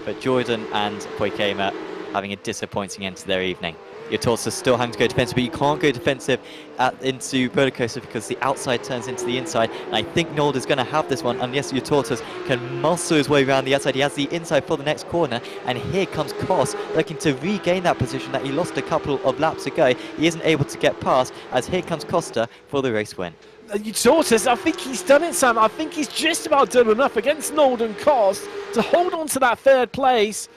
But Jordan and Boykamer having a disappointing end to their evening. Your Tortoise still having to go defensive, but you can't go defensive into roller coaster because the outside turns into the inside. And I think Nold is going to have this one unless your Tortoise can muscle his way around the outside. He has the inside for the next corner, and here comes Kos looking to regain that position that he lost a couple of laps ago. He isn't able to get past, as here comes Costa for the race win. Your Tortoise, I think he's done it, Sam. I think he's just about done enough against Nold and Kos to hold on to that third place.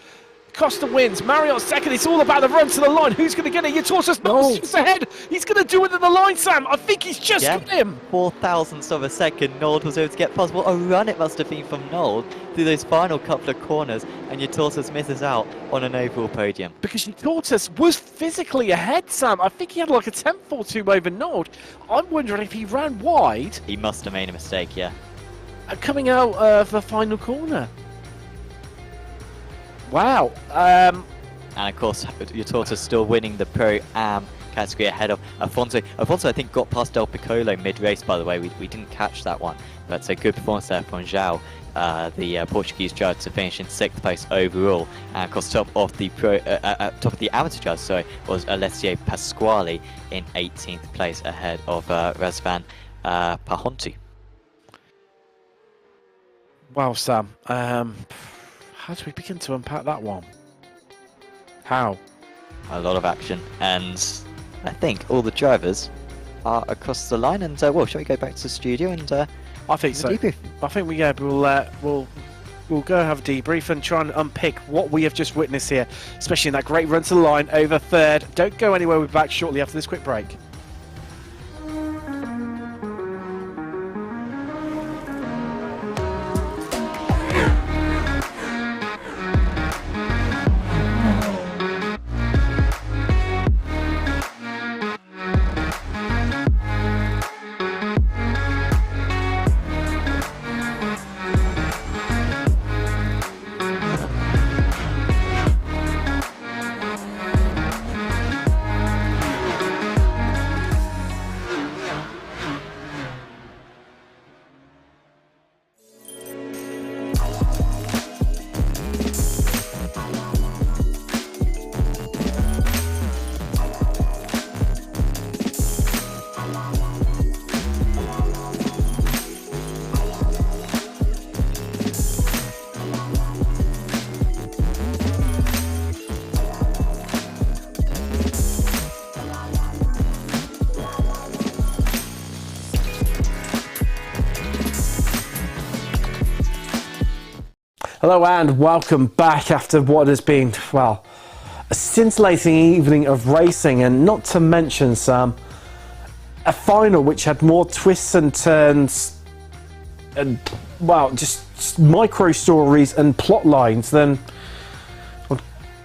Costa wins, Marriott second. It's all about the run to the line. Who's going to get it? Your Tortoise just ahead. He's going to do it at the line, Sam. I think he's just got him. 4,000ths of a second, Nold was able to get past. Well, a run it must have been from Nold through those final couple of corners, and your Tortoise misses out on an overall podium. Because your Tortoise was physically ahead, Sam. I think he had like a tenth or two over Nold. I'm wondering if he ran wide. He must have made a mistake, yeah. Coming out of the final corner. Wow. And of course, your Tortoise still winning the Pro-Am category ahead of Afonso. Afonso, I think, got past Del Piccolo mid-race, by the way. We didn't catch that one. But it's a good performance there from João, the Portuguese judge, to finish in 6th place overall. And of course, top of the amateur judge, sorry, was Alessio Pasquale in 18th place ahead of Razvan Pahontu. Wow, Sam. How do we begin to unpack that one? How? A lot of action, and I think all the drivers are across the line. And well, shall we go back to the studio and I think so. debrief? I think we'll we'll go have a debrief and try and unpick what we have just witnessed here, especially in that great run to the line over third. Don't go anywhere, we'll be back shortly after this quick break. Hello and welcome back after what has been, well, a scintillating evening of racing, and not to mention, Sam, a final which had more twists and turns and, well, just micro stories and plot lines than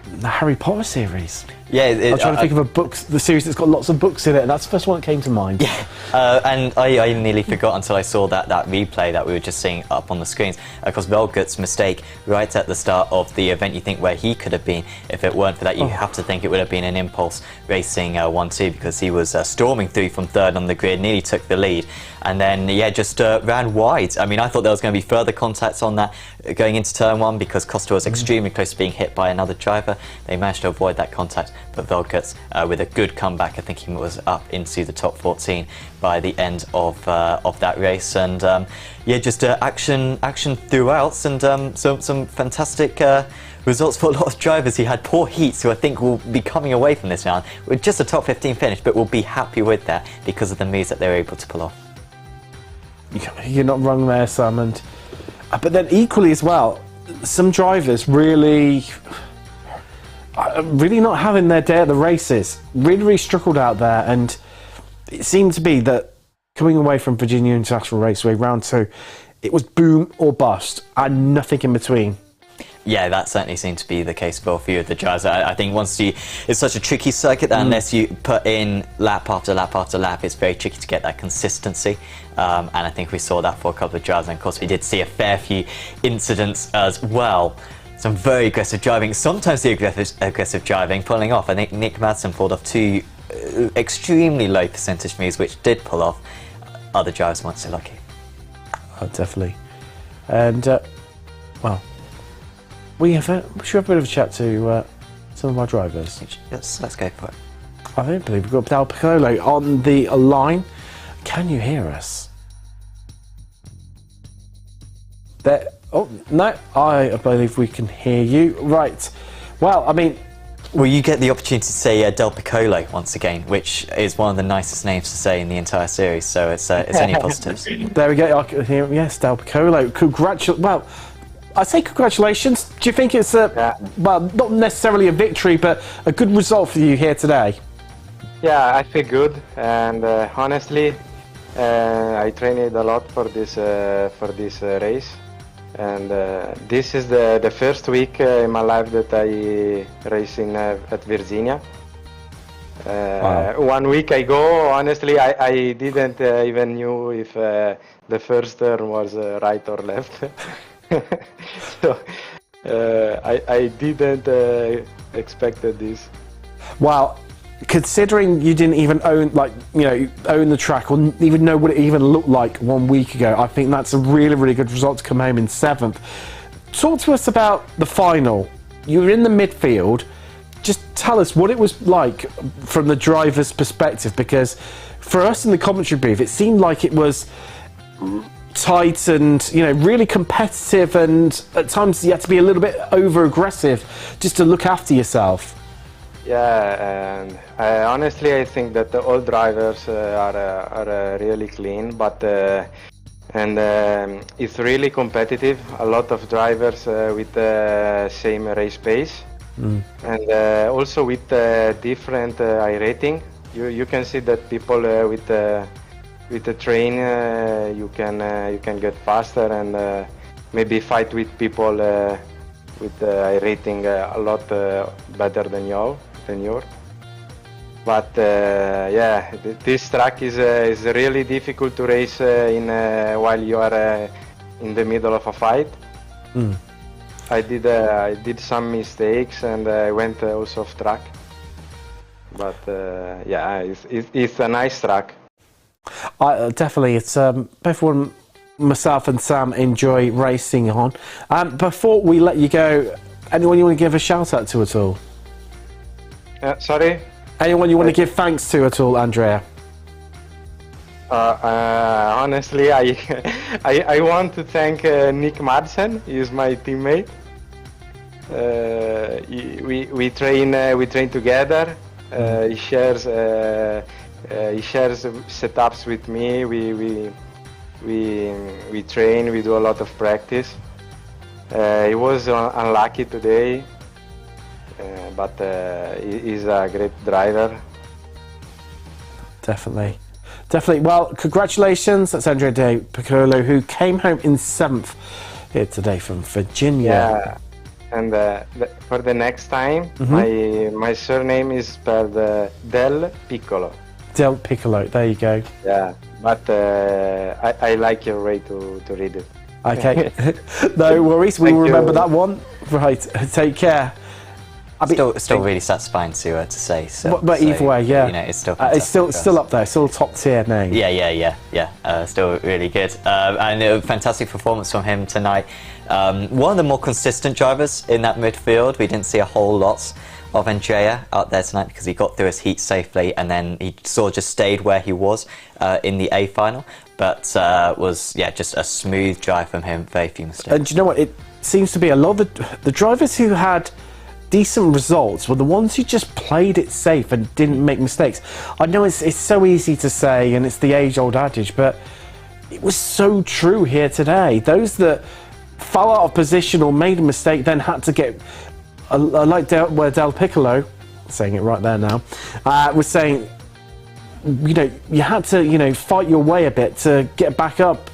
the Harry Potter series. Yeah, I'm trying to think of a book, the series that's got lots of books in it, and that's the first one that came to mind. Yeah, and I nearly forgot until I saw that replay that we were just seeing up on the screens. Of course, Velgut's mistake right at the start of the event, you think where he could have been. If it weren't for that, you have to think it would have been an Impulse Racing 1-2, because he was storming through from third on the grid, nearly took the lead, and then, yeah, just ran wide. I mean, I thought there was going to be further contacts on that going into turn one, because Costa was extremely close to being hit by another driver. They managed to avoid that contact, but Velgut, with a good comeback, I think he was up into the top 14 by the end of that race, and yeah, just action throughout, and some fantastic results for a lot of drivers. He had poor heats, who I think will be coming away from this round with just a top 15 finish, but will be happy with that because of the moves that they were able to pull off. You're not wrong there, Sam, and but then equally as well, some drivers really not having their day at the races, really struggled out there, and it seemed to be that coming away from Virginia International Raceway round 2, it was boom or bust and nothing in between. Yeah, that certainly seemed to be the case for a few of the drivers. I think it's such a tricky circuit that unless you put in lap after lap after lap, it's very tricky to get that consistency. And I think we saw that for a couple of drivers, and of course we did see a fair few incidents as well. Some very aggressive driving, sometimes the aggressive driving pulling off. I think Nick Madsen pulled off 2 extremely low percentage moves, which did pull off. Other drivers weren't so lucky. Oh, definitely. And, well, we should have a bit of a chat to some of our drivers. Yes, let's go for it. I don't believe we've got Dal Piccolo on the line. Can you hear us? There. Oh, no, I believe we can hear you. Right. Well, I mean... Well, you get the opportunity to say Del Piccolo once again, which is one of the nicest names to say in the entire series, so it's only positives. There we go. I can hear, yes, Del Piccolo. Well, I say congratulations. Do you think it's well, not necessarily a victory, but a good result for you here today? Yeah, I feel good, and honestly, I trained a lot for this race. And this is the first week in my life that I racing at Virginia. Wow. 1 week ago, honestly, I didn't even knew if the first turn was right or left. So I didn't expected this. Wow. Considering you didn't even own the track or even know what it even looked like 1 week ago, I think that's a really good result to come home in 7th. Talk to us about the final. You were in the midfield. Just tell us what it was like from the driver's perspective, because for us in the commentary booth, it seemed like it was tight and really competitive, and at times you had to be a little bit over aggressive just to look after yourself. Yeah, and honestly, I think that all drivers are really clean, but and it's really competitive. A lot of drivers with the same race pace, and also with different iRating. You can see that people with the train you can get faster and maybe fight with people with iRating a lot better than you. But yeah, this track is really difficult to race in while you are in the middle of a fight. I did some mistakes and I went also off track. But yeah, it's a nice track. Definitely, it's both one myself and Sam enjoy racing on. Before we let you go, anyone you want to give a shout out to at all? Sorry? Anyone you want to give thanks to at all, Andrea? Honestly, I want to thank Nick Madsen. He is my teammate. We train together. He shares setups with me. We train. We do a lot of practice. He was unlucky today. But he's a great driver. Definitely. Well, congratulations. That's Andrea De Piccolo, who came home in 7th here today from Virginia. Yeah, and for the next time, my surname is spelled Del Piccolo. Del Piccolo, there you go. Yeah, but I like your way to read it. Okay, no worries. We will remember that one. Right, take care. Still really satisfying to say. So, but either way, yeah, you know, it's still still up there, still top tier name. Yeah. Still really good, and a fantastic performance from him tonight. One of the more consistent drivers in that midfield. We didn't see a whole lot of Andrea out there tonight because he got through his heat safely, and then he sort of just stayed where he was in the A final. But was just a smooth drive from him, very few mistakes. And do you know what? It seems to be a lot of the drivers who had decent results were the ones who just played it safe and didn't make mistakes. I know it's so easy to say, and it's the age-old adage, but it was so true here today. Those that fell out of position or made a mistake then had to get, like where Del Piccolo, saying it right there now, was saying, you know, you had to, you know, fight your way a bit to get back up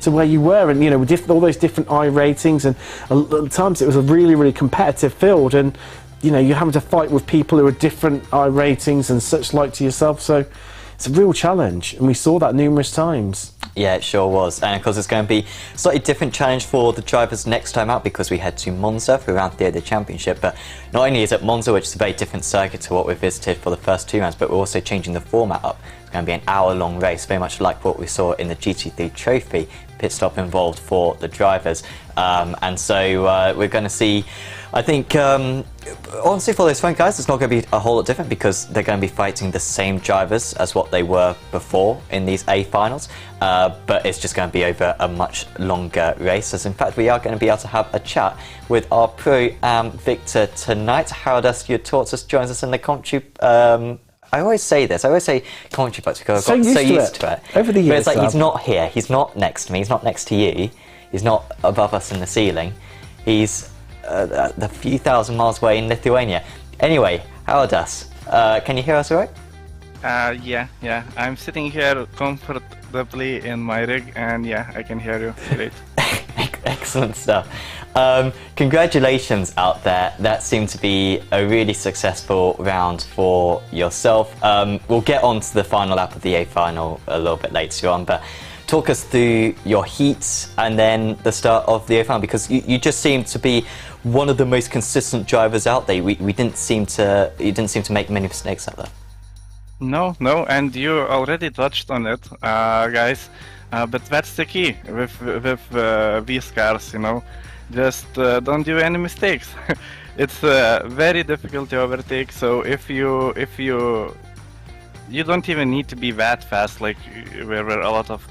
to where you were, and you know, with all those different ratings, and at times it was a really competitive field, and you know, you're having to fight with people who are different ratings and such like to yourself, so it's a real challenge, and we saw that numerous times. Yeah, it sure was, and of course it's going to be a slightly different challenge for the drivers next time out because we head to Monza for round 3 of the championship. But not only is it Monza, which is a very different circuit to what we visited for the first 2 rounds, but we're also changing the format up. It's going to be an hour-long race, very much like what we saw in the GT3 Trophy, pit stop involved for the drivers, and so we're going to see, I think, honestly, for those front guys, it's not going to be a whole lot different because they're going to be fighting the same drivers as what they were before in these A finals, but it's just going to be over a much longer race, as in fact we are going to be able to have a chat with our pro Victor tonight. Harold Askew Torts joins us in the commentary. I always say this, commentary box because I've got so used to it. Over the years, but it's like he's not here, he's not next to me, he's not next to you, he's not above us in the ceiling, he's the few thousand miles away in Lithuania. Anyway, Harold, can you hear us all right? Yeah, I'm sitting here comfortably in my rig, and yeah, I can hear you great. Excellent stuff. Congratulations out there. That seemed to be a really successful round for yourself. We'll get on to the final lap of the A final a little bit later on, but talk us through your heats and then the start of the A final, because you just seemed to be one of the most consistent drivers out there. You didn't seem to make many mistakes out there. No, and you already touched on it, guys. But that's the key with these cars, you know. Just don't do any mistakes. It's very difficult to overtake. So if you don't even need to be that fast, like there were a lot of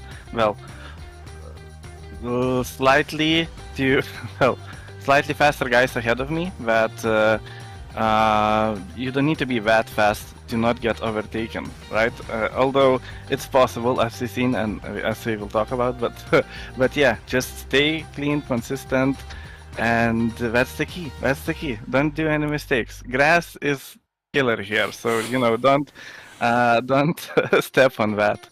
slightly faster guys ahead of me. That you don't need to be that fast do not get overtaken, right? Although it's possible, as we've seen and as we will talk about, but yeah, just stay clean, consistent, and that's the key. That's the key. Don't do any mistakes. Grass is killer here, so don't step on that.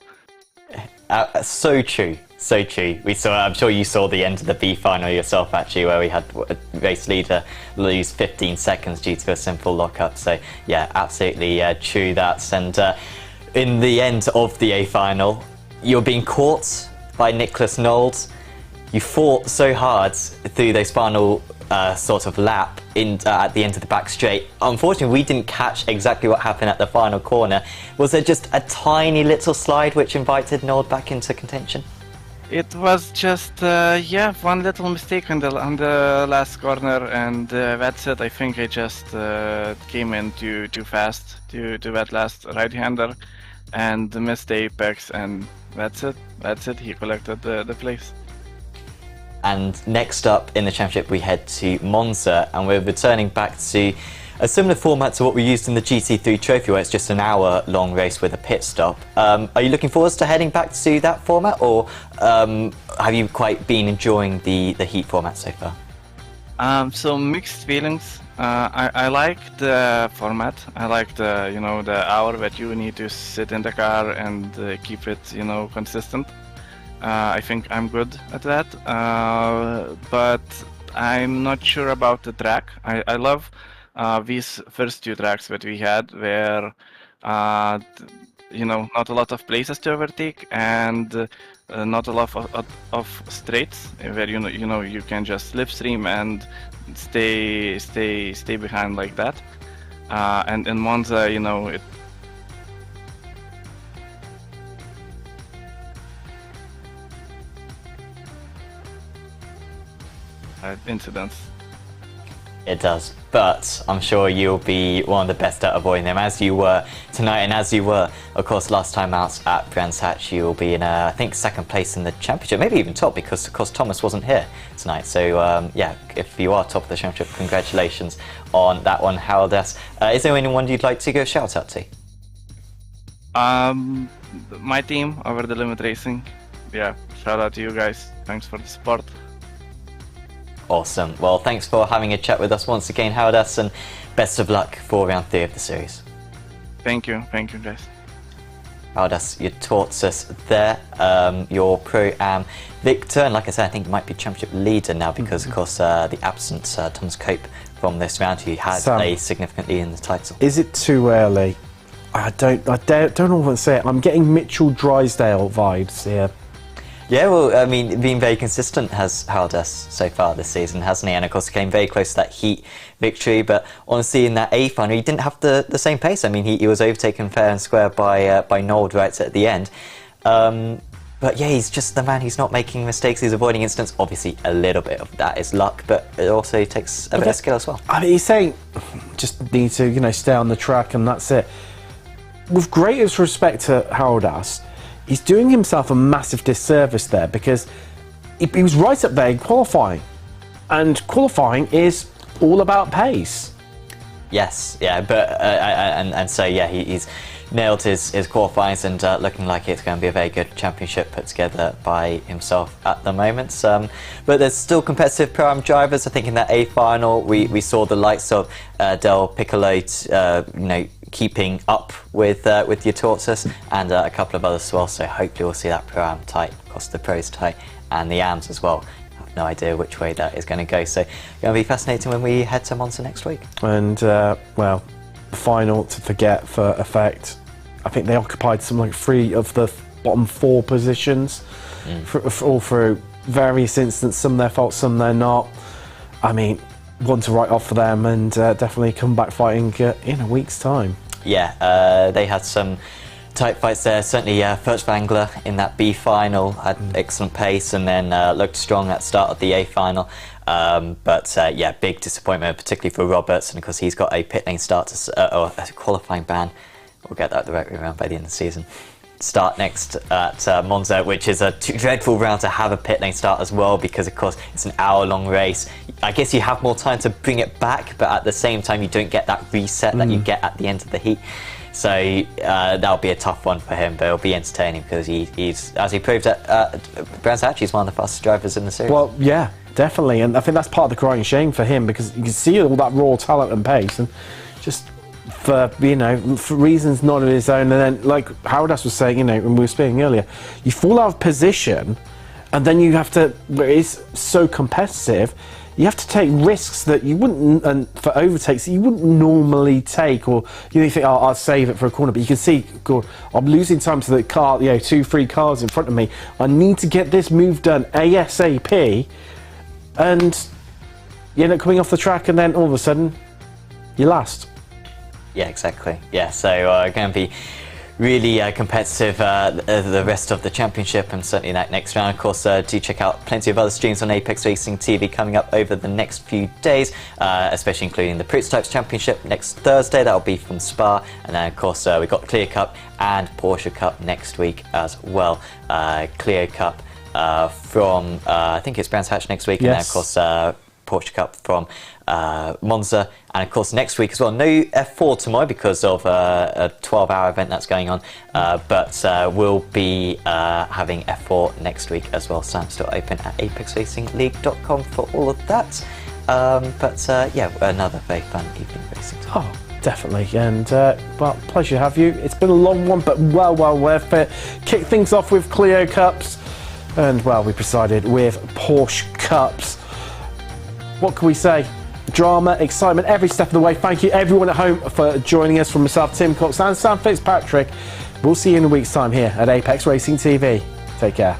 So true, so true. I'm sure you saw the end of the B final yourself, actually, where we had a race leader lose 15 seconds due to a simple lockup. So yeah, absolutely true that. And in the end of the A final, you're being caught by Nicholas Knowles. You fought so hard through those final sort of lap at the end of the back straight. Unfortunately, we didn't catch exactly what happened at the final corner. Was there just a tiny little slide which invited Knowles back into contention? It was just one little mistake on the last corner, and that's it. I think I just came in too fast to that last right-hander and missed the apex, and that's it. That's it. He collected the place. And next up in the championship, we head to Monza, and we're returning back to a similar format to what we used in the GT3 Trophy, where it's just an hour-long race with a pit stop. Are you looking forward to heading back to that format, or have you quite been enjoying the heat format so far? So mixed feelings. I like the format. I like the hour that you need to sit in the car and keep it consistent. I think I'm good at that, but I'm not sure about the track. I love these first two tracks that we had, where not a lot of places to overtake and not a lot of straights where you can just slipstream and stay behind like that. And in Monza, it. Incidents. It does, but I'm sure you'll be one of the best at avoiding them, as you were tonight, and as you were, of course, last time out at Brands Hatch. You'll be in, I think, second place in the championship, maybe even top, because, of course, Thomas wasn't here tonight. So, yeah, if you are top of the championship, congratulations on that one, Howard S. Is there anyone you'd like to go shout out to? My team, Over the Limit Racing. Yeah, shout out to you guys. Thanks for the support. Awesome. Well, thanks for having a chat with us once again, Howard S, and best of luck for round 3 of the series. Thank you guys. Howard S, you taught us there, your Pro-Am victor, and like I said, I think you might be championship leader now because, of course, the absent Thomas Cope from this round, who had a significant lead in the title. Is it too early? I don't know what to say. I'm getting Mitchell Drysdale vibes here. Yeah, well, I mean, being very consistent has Howard S so far this season, hasn't he? And of course, came very close to that heat victory. But honestly, in that A final, he didn't have the same pace. I mean, he was overtaken fair and square by Nold right at the end. But yeah, he's just the man who's not making mistakes. He's avoiding incidents. Obviously, a little bit of that is luck, but it also takes a bit of skill as well. I mean, he's saying just need to stay on the track and that's it. With greatest respect to Howard S, he's doing himself a massive disservice there, because he was right up there in qualifying, and qualifying is all about pace. Yes, yeah, but and so yeah, he's nailed his qualifiers, and looking like it's going to be a very good championship put together by himself at the moment. But there's still competitive Pro-Am drivers. I think in that A final, we saw the likes of Del Piccolo, keeping up with your Tortoise, and a couple of others as well. So hopefully we'll see that Pro-Am tight, of course the Pros tight, and the AMs as well. I have no idea which way that is going to go. So it's going to be fascinating when we head to Monza next week. And well, the final to forget for effect. I think they occupied something like 3 of the bottom 4 positions, all through various instances. Some their fault, some they're not. I mean, one to write off for them, and definitely come back fighting in a week's time. Yeah, they had some tight fights there. Certainly, Furtwängler in that B final had excellent pace, and then looked strong at the start of the A final. But yeah, big disappointment, particularly for Roberts, and because he's got a pit lane start or a qualifying ban. We'll get that the right way around by the end of the season. Start next at Monza, which is a dreadful round to have a pit lane start as well, because of course it's an hour-long race. I guess you have more time to bring it back, but at the same time you don't get that reset that you get at the end of the heat. So that'll be a tough one for him, but it'll be entertaining because he's, as he proved at Brands Hatch, he's one of the fastest drivers in the series. Well, yeah, definitely, and I think that's part of the crying shame for him, because you can see all that raw talent and pace, and just for for reasons not of his own, and then like Howdas was saying, when we were speaking earlier, you fall out of position, and then you have to. It's so competitive. You have to take risks that you wouldn't, and for overtakes that you wouldn't normally take, or you think, oh, I'll save it for a corner. But you can see, God, I'm losing time to the car, 2-3 cars in front of me. I need to get this move done ASAP, and you end up coming off the track, and then all of a sudden, you're last. Yeah, exactly. Yeah, so going to be really competitive the rest of the championship, and certainly that next round. Of course, do check out plenty of other streams on Apex Racing TV coming up over the next few days, especially including the Prototypes Championship next Thursday. That'll be from Spa, and then of course we've got Clio Cup and Porsche Cup next week as well. Clio Cup from I think it's Brands Hatch next week, yes. And then of course Porsche Cup from Monza, and of course next week as well. No F4 tomorrow because of a 12-hour event that's going on, but we'll be having F4 next week as well. So I'm still open at apexracingleague.com for all of that. Yeah, another very fun evening racing time. Oh, definitely, and well, pleasure to have you. It's been a long one, but well worth it. Kick things off with Clio Cups, and well, we presided with Porsche Cups. What can we say? Drama, excitement, every step of the way. Thank you everyone at home for joining us. From myself, Tim Cox, and Sam Fitzpatrick. We'll see you in a week's time here at Apex Racing TV. Take care.